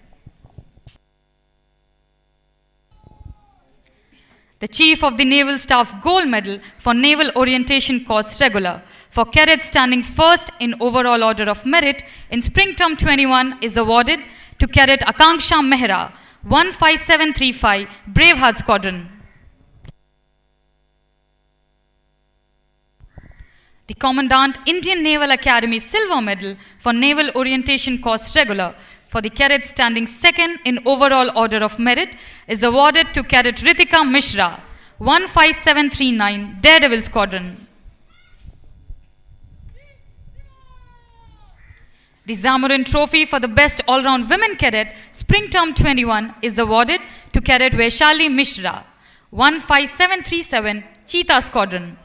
The Chief of the Naval Staff Gold Medal for Naval Orientation course regular for cadets standing first in overall order of merit in Spring Term 21 is awarded to Cadet Akanksha Mehra, 15735, Braveheart Squadron. The Commandant Indian Naval Academy Silver Medal for Naval Orientation course regular for the cadets standing second in overall order of merit is awarded to Cadet Ritika Mishra, 15739, Daredevil Squadron. The Zamorin Trophy for the Best All-Round Women Cadet Spring Term 21 is awarded to Cadet Vaishali Mishra, 15737, Cheetah Squadron.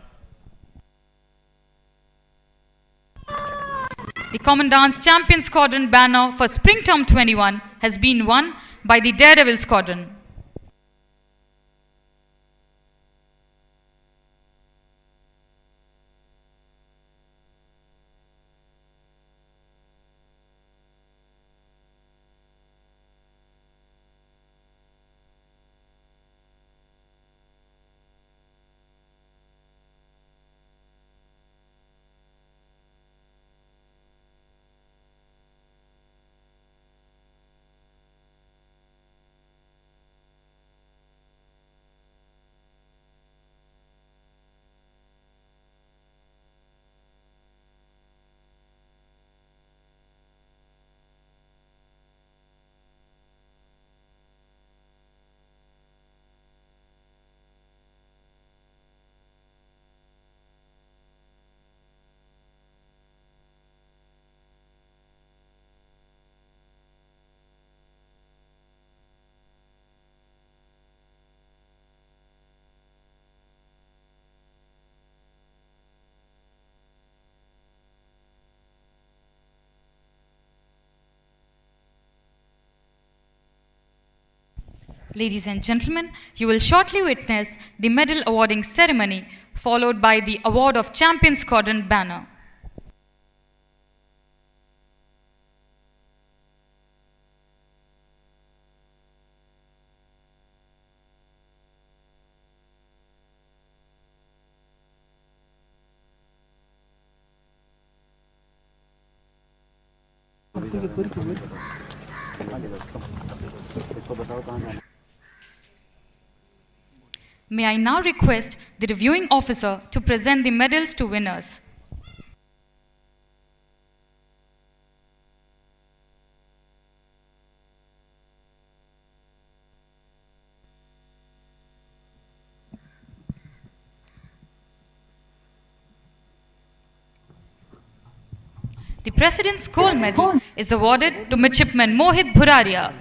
The Commandant's Champion Squadron banner for Spring Term 21 has been won by the Daredevil Squadron. Ladies and gentlemen, you will shortly witness the medal awarding ceremony, followed by the award of Champion Squadron banner. May I now request the reviewing officer to present the medals to winners. The President's Gold Medal is awarded to Midshipman Mohit Bhuraria.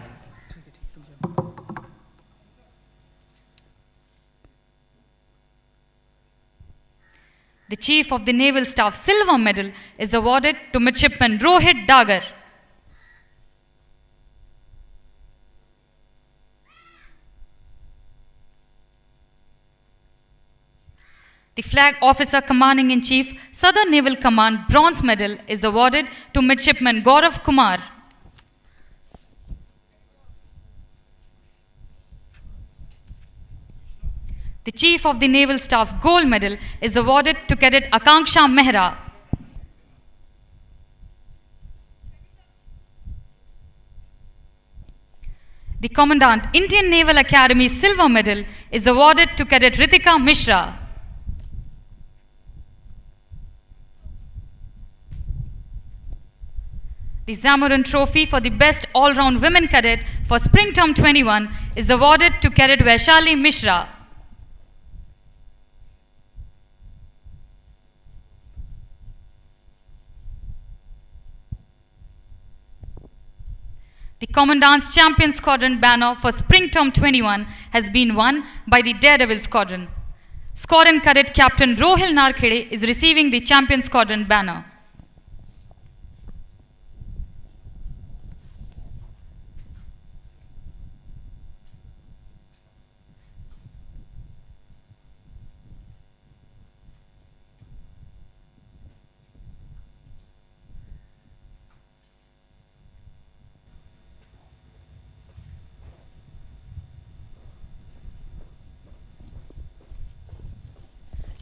The Chief of the Naval Staff Silver Medal is awarded to Midshipman Rohit Dagar. The Flag Officer Commanding-in-Chief, Southern Naval Command Bronze Medal is awarded to Midshipman Gaurav Kumar. The Chief of the Naval Staff Gold Medal is awarded to Cadet Akanksha Mehra. The Commandant Indian Naval Academy Silver Medal is awarded to Cadet Ritika Mishra. The Zamorin Trophy for the Best All-Round Women Cadet for Spring Term 21 is awarded to Cadet Vaishali Mishra. The Commandant's Champion Squadron banner for Spring Term 21 has been won by the Daredevil Squadron. Squadron Cadet Captain Rohil Narkhede is receiving the Champion Squadron banner.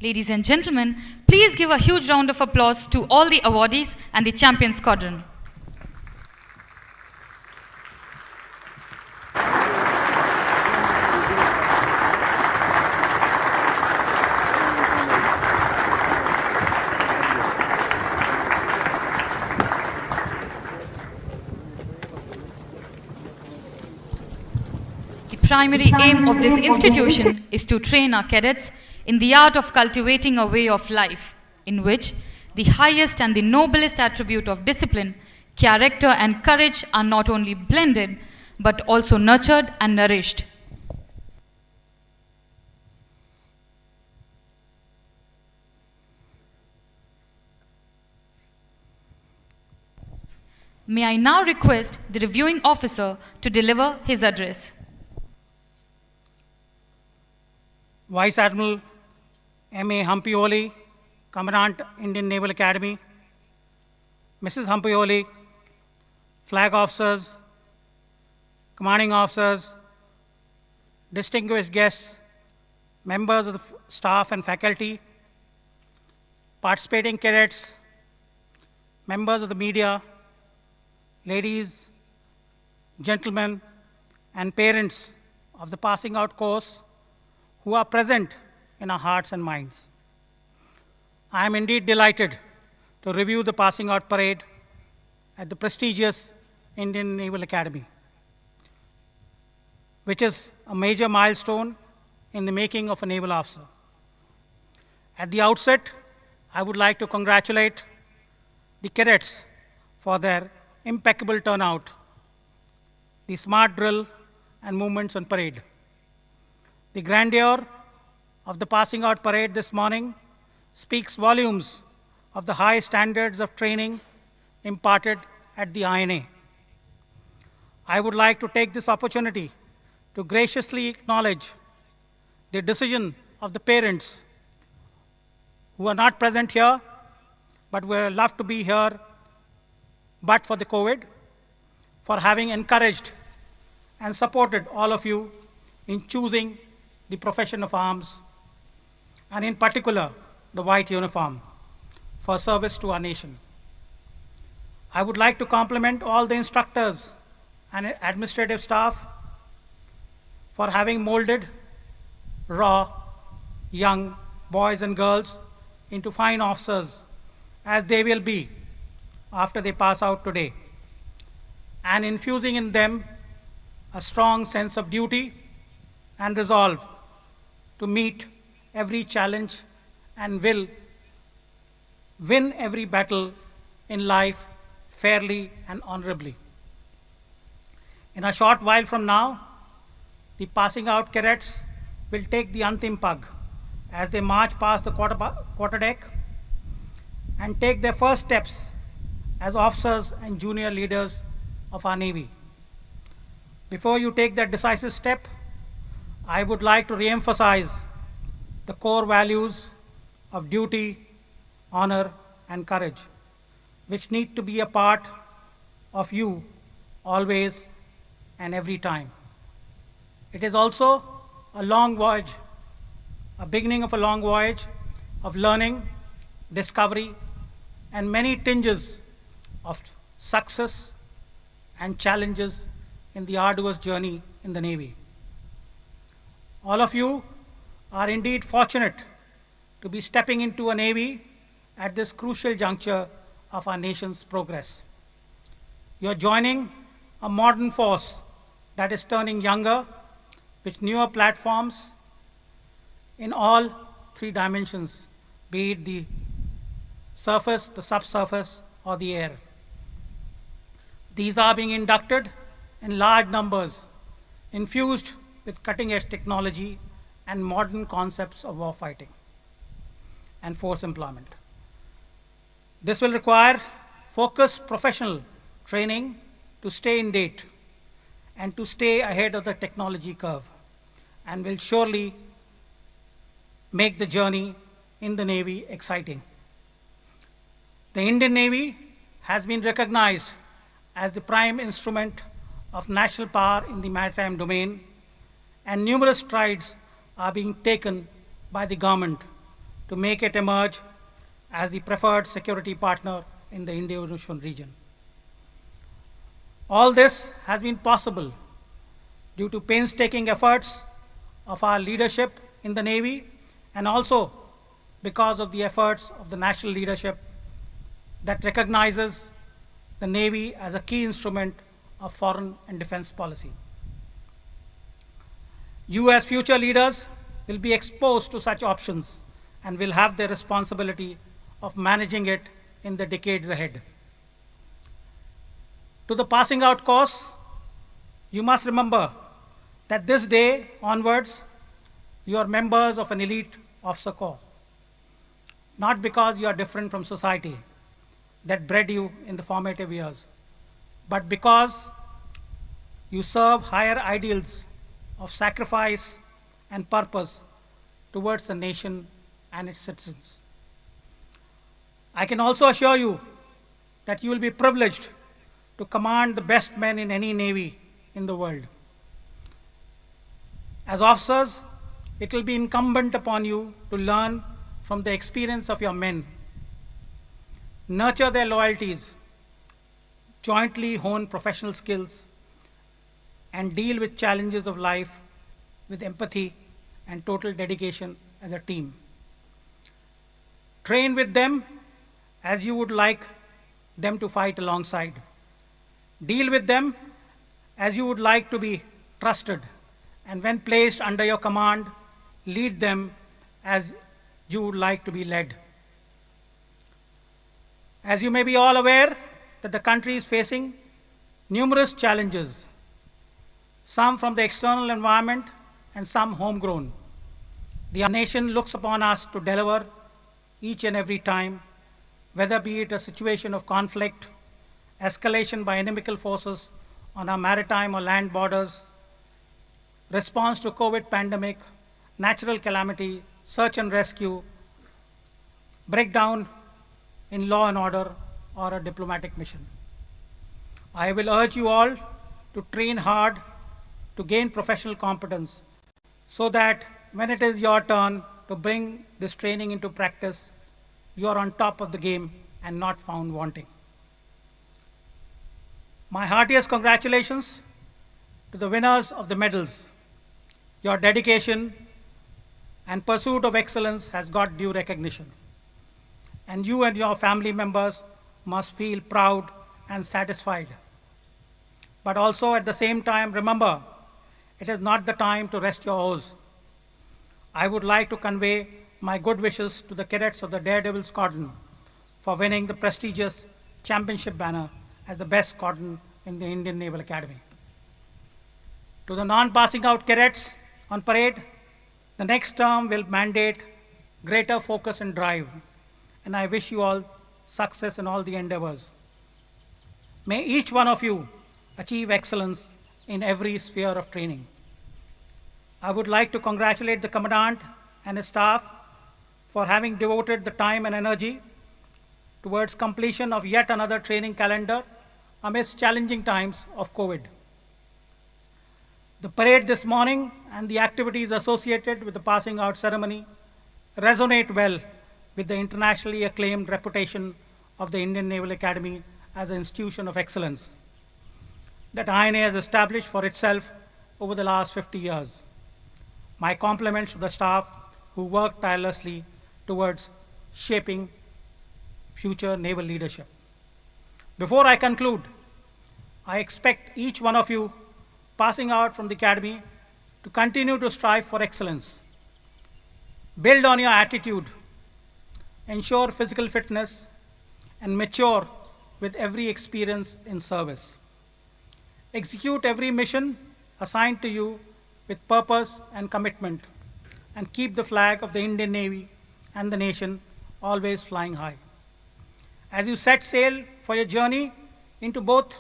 Ladies and gentlemen, please give a huge round of applause to all the awardees and the Champion Squadron. The primary aim of this institution is to train our cadets in the art of cultivating a way of life in which the highest and the noblest attribute of discipline, character and courage are not only blended but also nurtured and nourished. May I now request the reviewing officer to deliver his address. Vice Admiral M.A. Hampioli, Commandant, Indian Naval Academy, Mrs. Hampioli, Flag Officers, Commanding Officers, distinguished guests, members of the staff and faculty, participating cadets, members of the media, ladies, gentlemen, and parents of the passing out course who are present in our hearts and minds. I am indeed delighted to review the passing out parade at the prestigious Indian Naval Academy, which is a major milestone in the making of a naval officer. At the outset, I would like to congratulate the cadets for their impeccable turnout, the smart drill and movements on parade. The grandeur of the passing out parade this morning speaks volumes of the high standards of training imparted at the INA. I would like to take this opportunity to graciously acknowledge the decision of the parents who are not present here, but would love to be here, but for the COVID, for having encouraged and supported all of you in choosing the profession of arms, and in particular, the white uniform, for service to our nation. I would like to compliment all the instructors and administrative staff for having molded raw, young boys and girls into fine officers, as they will be after they pass out today, and infusing in them a strong sense of duty and resolve to meet every challenge and will win every battle in life fairly and honorably. In a short while from now, the passing out cadets will take the Antim Pag as they march past the quarter deck and take their first steps as officers and junior leaders of our Navy. Before you take that decisive step, I would like to re-emphasize the core values of duty, honor, and courage, which need to be a part of you always and every time. It is also a long voyage, a beginning of a long voyage of learning, discovery, and many tinges of success and challenges in the arduous journey in the Navy. All of you are indeed fortunate to be stepping into a Navy at this crucial juncture of our nation's progress. You are joining a modern force that is turning younger with newer platforms in all three dimensions, be it the surface, the subsurface, or the air. These are being inducted in large numbers, infused with cutting-edge technology and modern concepts of warfighting and force employment. This will require focused professional training to stay in date and to stay ahead of the technology curve, and will surely make the journey in the Navy exciting. The Indian Navy has been recognized as the prime instrument of national power in the maritime domain, and numerous strides are being taken by the government to make it emerge as the preferred security partner in the Indo-Ocean region. All this has been possible due to painstaking efforts of our leadership in the Navy, and also because of the efforts of the national leadership that recognizes the Navy as a key instrument of foreign and defense policy. You as future leaders will be exposed to such options and will have the responsibility of managing it in the decades ahead. To the passing out course, you must remember that this day onwards, you are members of an elite officer corps, not because you are different from society that bred you in the formative years, but because you serve higher ideals of sacrifice and purpose towards the nation and its citizens. I can also assure you that you will be privileged to command the best men in any navy in the world. As officers, it will be incumbent upon you to learn from the experience of your men, nurture their loyalties, jointly hone professional skills, and deal with challenges of life with empathy and total dedication as a team. Train with them as you would like them to fight alongside. Deal with them as you would like to be trusted, and when placed under your command, lead them as you would like to be led. As you may be all aware that the country is facing numerous challenges, some from the external environment and some homegrown. The nation looks upon us to deliver each and every time, whether be it a situation of conflict, escalation by inimical forces on our maritime or land borders, response to COVID pandemic, natural calamity, search and rescue, breakdown in law and order, or a diplomatic mission. I will urge you all to train hard to gain professional competence so that when it is your turn to bring this training into practice, you are on top of the game and not found wanting. My heartiest congratulations to the winners of the medals. Your dedication and pursuit of excellence has got due recognition. And you and your family members must feel proud and satisfied. But also at the same time, remember, it is not the time to rest your oars. I would like to convey my good wishes to the cadets of the Daredevil Squadron for winning the prestigious championship banner as the best squadron in the Indian Naval Academy. To the non-passing out cadets on parade, the next term will mandate greater focus and drive, and I wish you all success in all the endeavors. May each one of you achieve excellence in every sphere of training. I would like to congratulate the Commandant and his staff for having devoted the time and energy towards completion of yet another training calendar amidst challenging times of COVID. The parade this morning and the activities associated with the passing out ceremony resonate well with the internationally acclaimed reputation of the Indian Naval Academy as an institution of excellence that INA has established for itself over the last 50 years. My compliments to the staff who worked tirelessly towards shaping future naval leadership. Before I conclude, I expect each one of you passing out from the Academy to continue to strive for excellence. Build on your attitude, ensure physical fitness, and mature with every experience in service. Execute every mission assigned to you with purpose and commitment, and keep the flag of the Indian Navy and the nation always flying high. As you set sail for your journey into both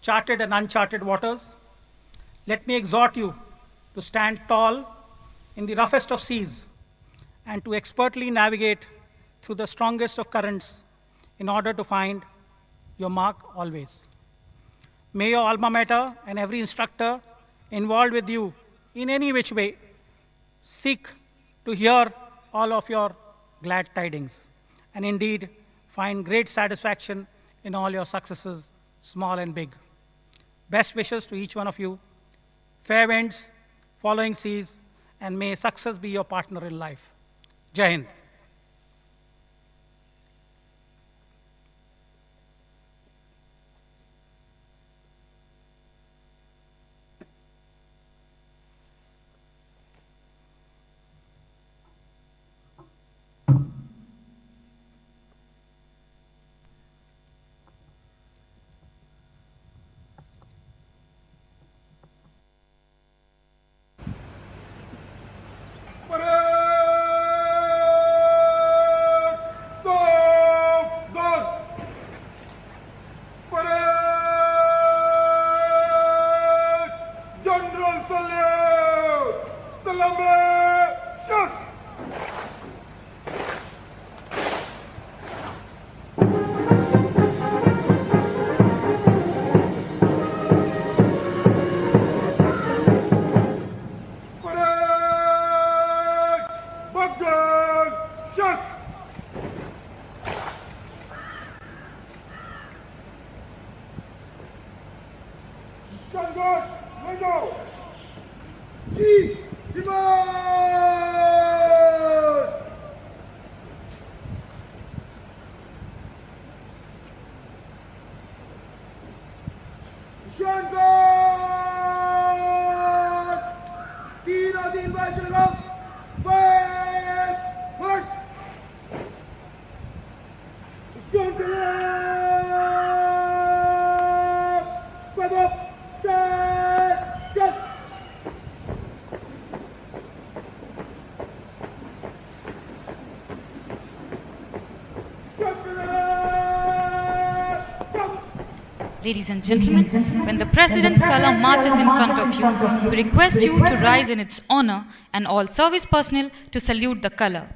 charted and uncharted waters, let me exhort you to stand tall in the roughest of seas and to expertly navigate through the strongest of currents in order to find your mark always. May your alma mater and every instructor involved with you in any which way seek to hear all of your glad tidings, and indeed find great satisfaction in all your successes, small and big. Best wishes to each one of you. Fair winds, following seas, and may success be your partner in life. Jai Hind. Ladies and gentlemen, when the President's color marches in front of you, we request you to rise in its honor and all service personnel to salute the color.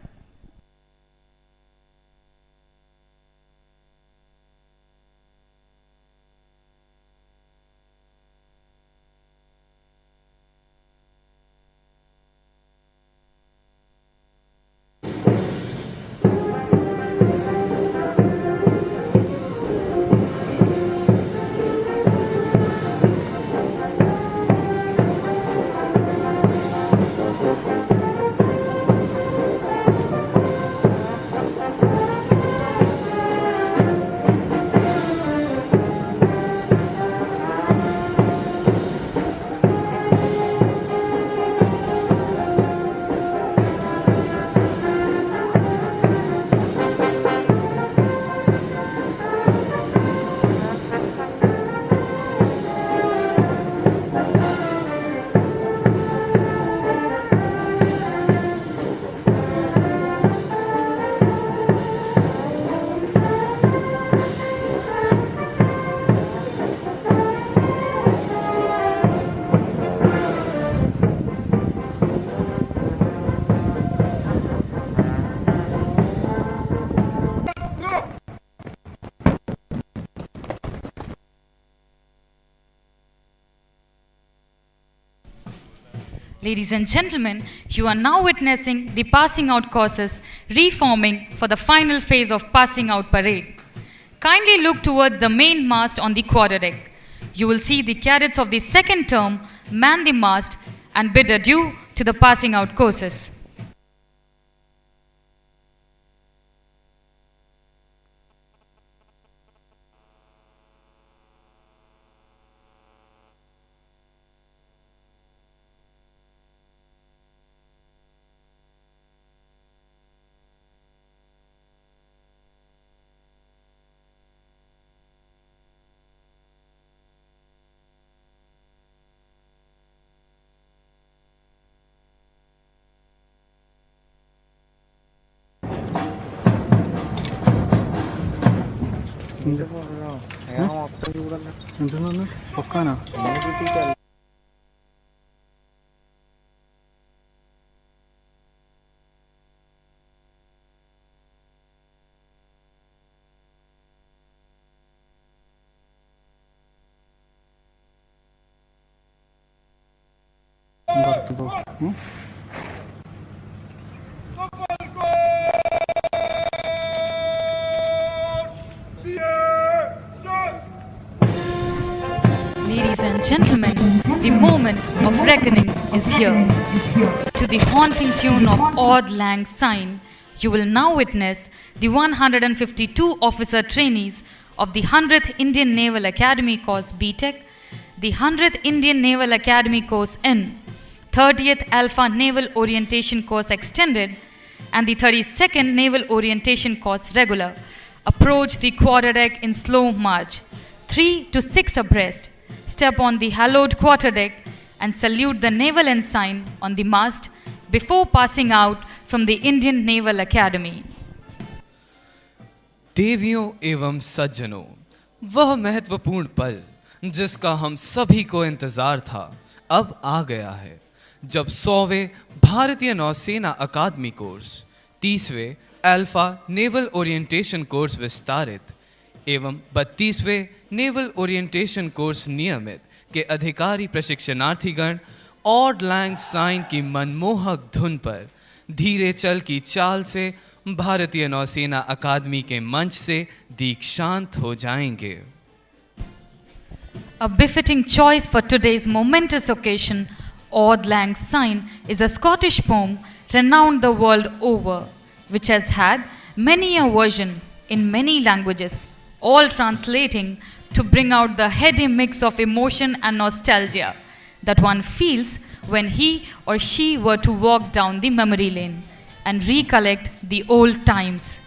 Ladies and gentlemen, you are now witnessing the passing out courses reforming for the final phase of passing out parade. Kindly look towards the main mast on the quarterdeck. You will see the cadets of the second term man the mast and bid adieu to the passing out courses. എന്തെന്നു പൊക്കാനാ Ladies and gentlemen, the moment of reckoning is here. To the haunting tune of Auld Lang Syne, you will now witness the 152 officer trainees of the 100th Indian Naval Academy course BTEC, the 100th Indian Naval Academy course N, 30th Alpha Naval Orientation course Extended, and the 32nd Naval Orientation course Regular approach the quarterdeck in slow march, 3 to 6 abreast. Step on the hallowed quarterdeck and salute the naval ensign on the mast before passing out from the Indian Naval Academy. देवियों एवं सज्जनों, वह महत्वपूर्ण पल जिसका हम सभी को इंतजार था अब आ गया है, जब 100वें भारतीय नौसेना अकादमी कोर्स, 30वें अल्फा नेवल ओरिएंटेशन कोर्स विस्तारित एवं 32वें नेवल ओरिएंटेशन कोर्स नियमित के अधिकारी प्रशिक्षणार्थीगण ऑड लैंग साइन की मनमोहक धुन पर धीरे चल की चाल से भारतीय नौसेना अकादमी के मंच से दीक्षांत हो जाएंगे. A befitting choice for today's momentous occasion, Auld Lang Syne is a Scottish poem renowned the world over, which has had many a version in many languages, all translating to bring out the heady mix of emotion and nostalgia that one feels when he or she were to walk down the memory lane and recollect the old times.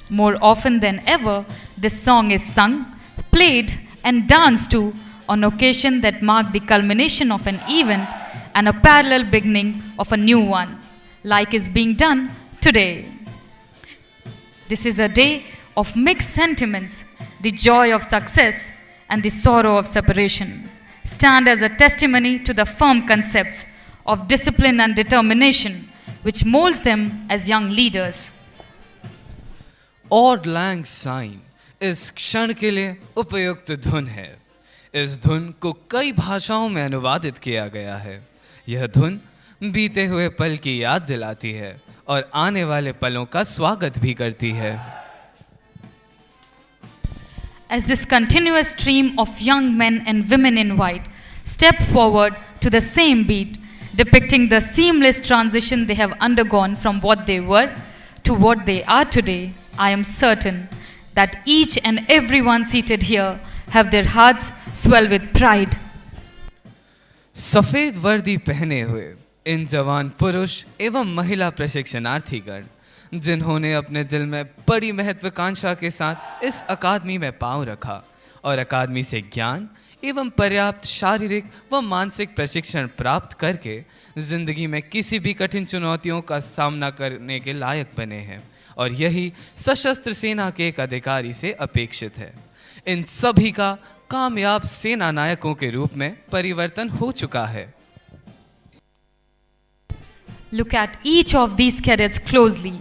More often than ever, this song is sung, played, and danced to on occasion that mark the culmination of an event and a parallel beginning of a new one, like is being done today. This is a day of mixed sentiments, the joy of success and the sorrow of separation stand as a testimony to the firm concepts of discipline and determination which molds them as young leaders. Auld Lang Syne इस क्षण के लिए उपयुक्त धुन है। इस धुन को कई भाषाओं में अनुवादित किया गया है। यह धुन बीते हुए पल की याद दिलाती है और आने वाले पलों का स्वागत भी करती है। As this continuous stream of young men and women in white step forward to the same beat, depicting the seamless transition they have undergone from what they were to what they are today, I am certain that each and every one seated here have their hearts swell with pride. सफेद वर्दी पहने हुए इन जवान पुरुष एवं महिला प्रशिक्षणार्थीगण जिन्होंने अपने दिल में बड़ी महत्वाकांक्षा के साथ इस अकादमी में पांव रखा और अकादमी से ज्ञान एवं पर्याप्त शारीरिक व मानसिक प्रशिक्षण प्राप्त करके जिंदगी में किसी भी कठिन चुनौतियों का सामना करने के लायक बने हैं और यही सशस्त्र सेना के एक अधिकारी से अपेक्षित है। इन सभी का कामयाब सेना नायकों के रूप में परिवर्तन हो चुका है। Look at each of these cadets closely,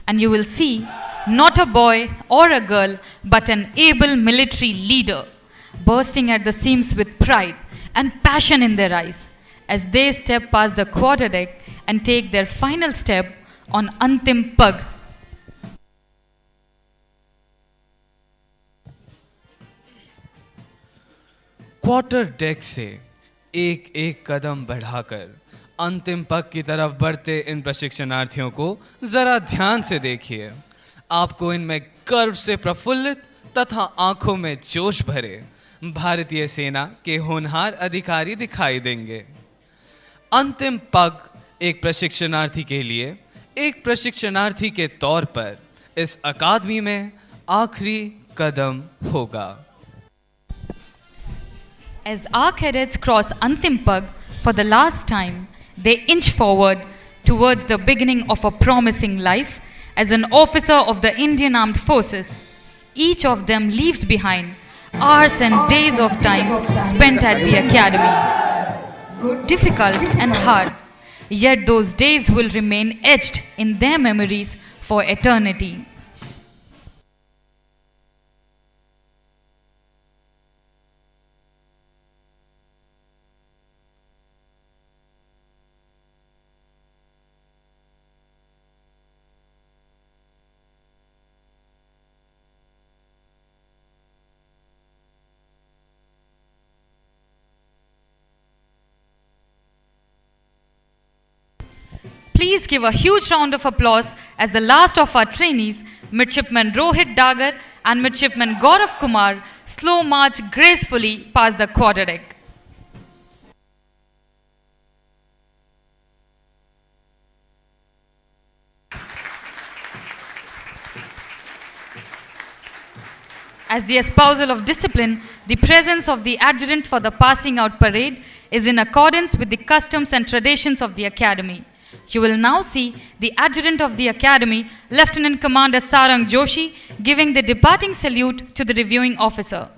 and you will see not a boy or a girl, but an able military leader, bursting at the seams with pride and passion in their eyes, as they step past the quarterdeck and take their final step on Antim Pag. Quarter deck से एक एक कदम बढ़ाकर अंतिम पग की तरफ बढ़ते इन प्रशिक्षणार्थियों को जरा ध्यान से देखिए। आपको इनमें गर्व से प्रफुल्लित तथा आंखों में जोश भरे भारतीय सेना के होनहार अधिकारी दिखाई देंगे। अंतिम पग एक प्रशिक्षणार्थी के लिए एक प्रशिक्षणार्थी के तौर पर इस अकादमी में आखिरी कदम होगा। As our cadets cross Antim Pag for the last time, they inch forward towards the beginning of a promising life as an officer of the Indian Armed Forces. Each of them leaves behind hours and days of times spent at the academy. Difficult and hard, yet those days will remain etched in their memories for eternity. Please give a huge round of applause as the last of our trainees, Midshipman Rohit Dagar and Midshipman Gaurav Kumar, slow march gracefully past the quarterdeck. As the espousal of discipline, the presence of the adjutant for the passing out parade is in accordance with the customs and traditions of the academy. You will now see the adjutant of the academy, Lieutenant Commander Sarang Joshi, giving the departing salute to the reviewing officer.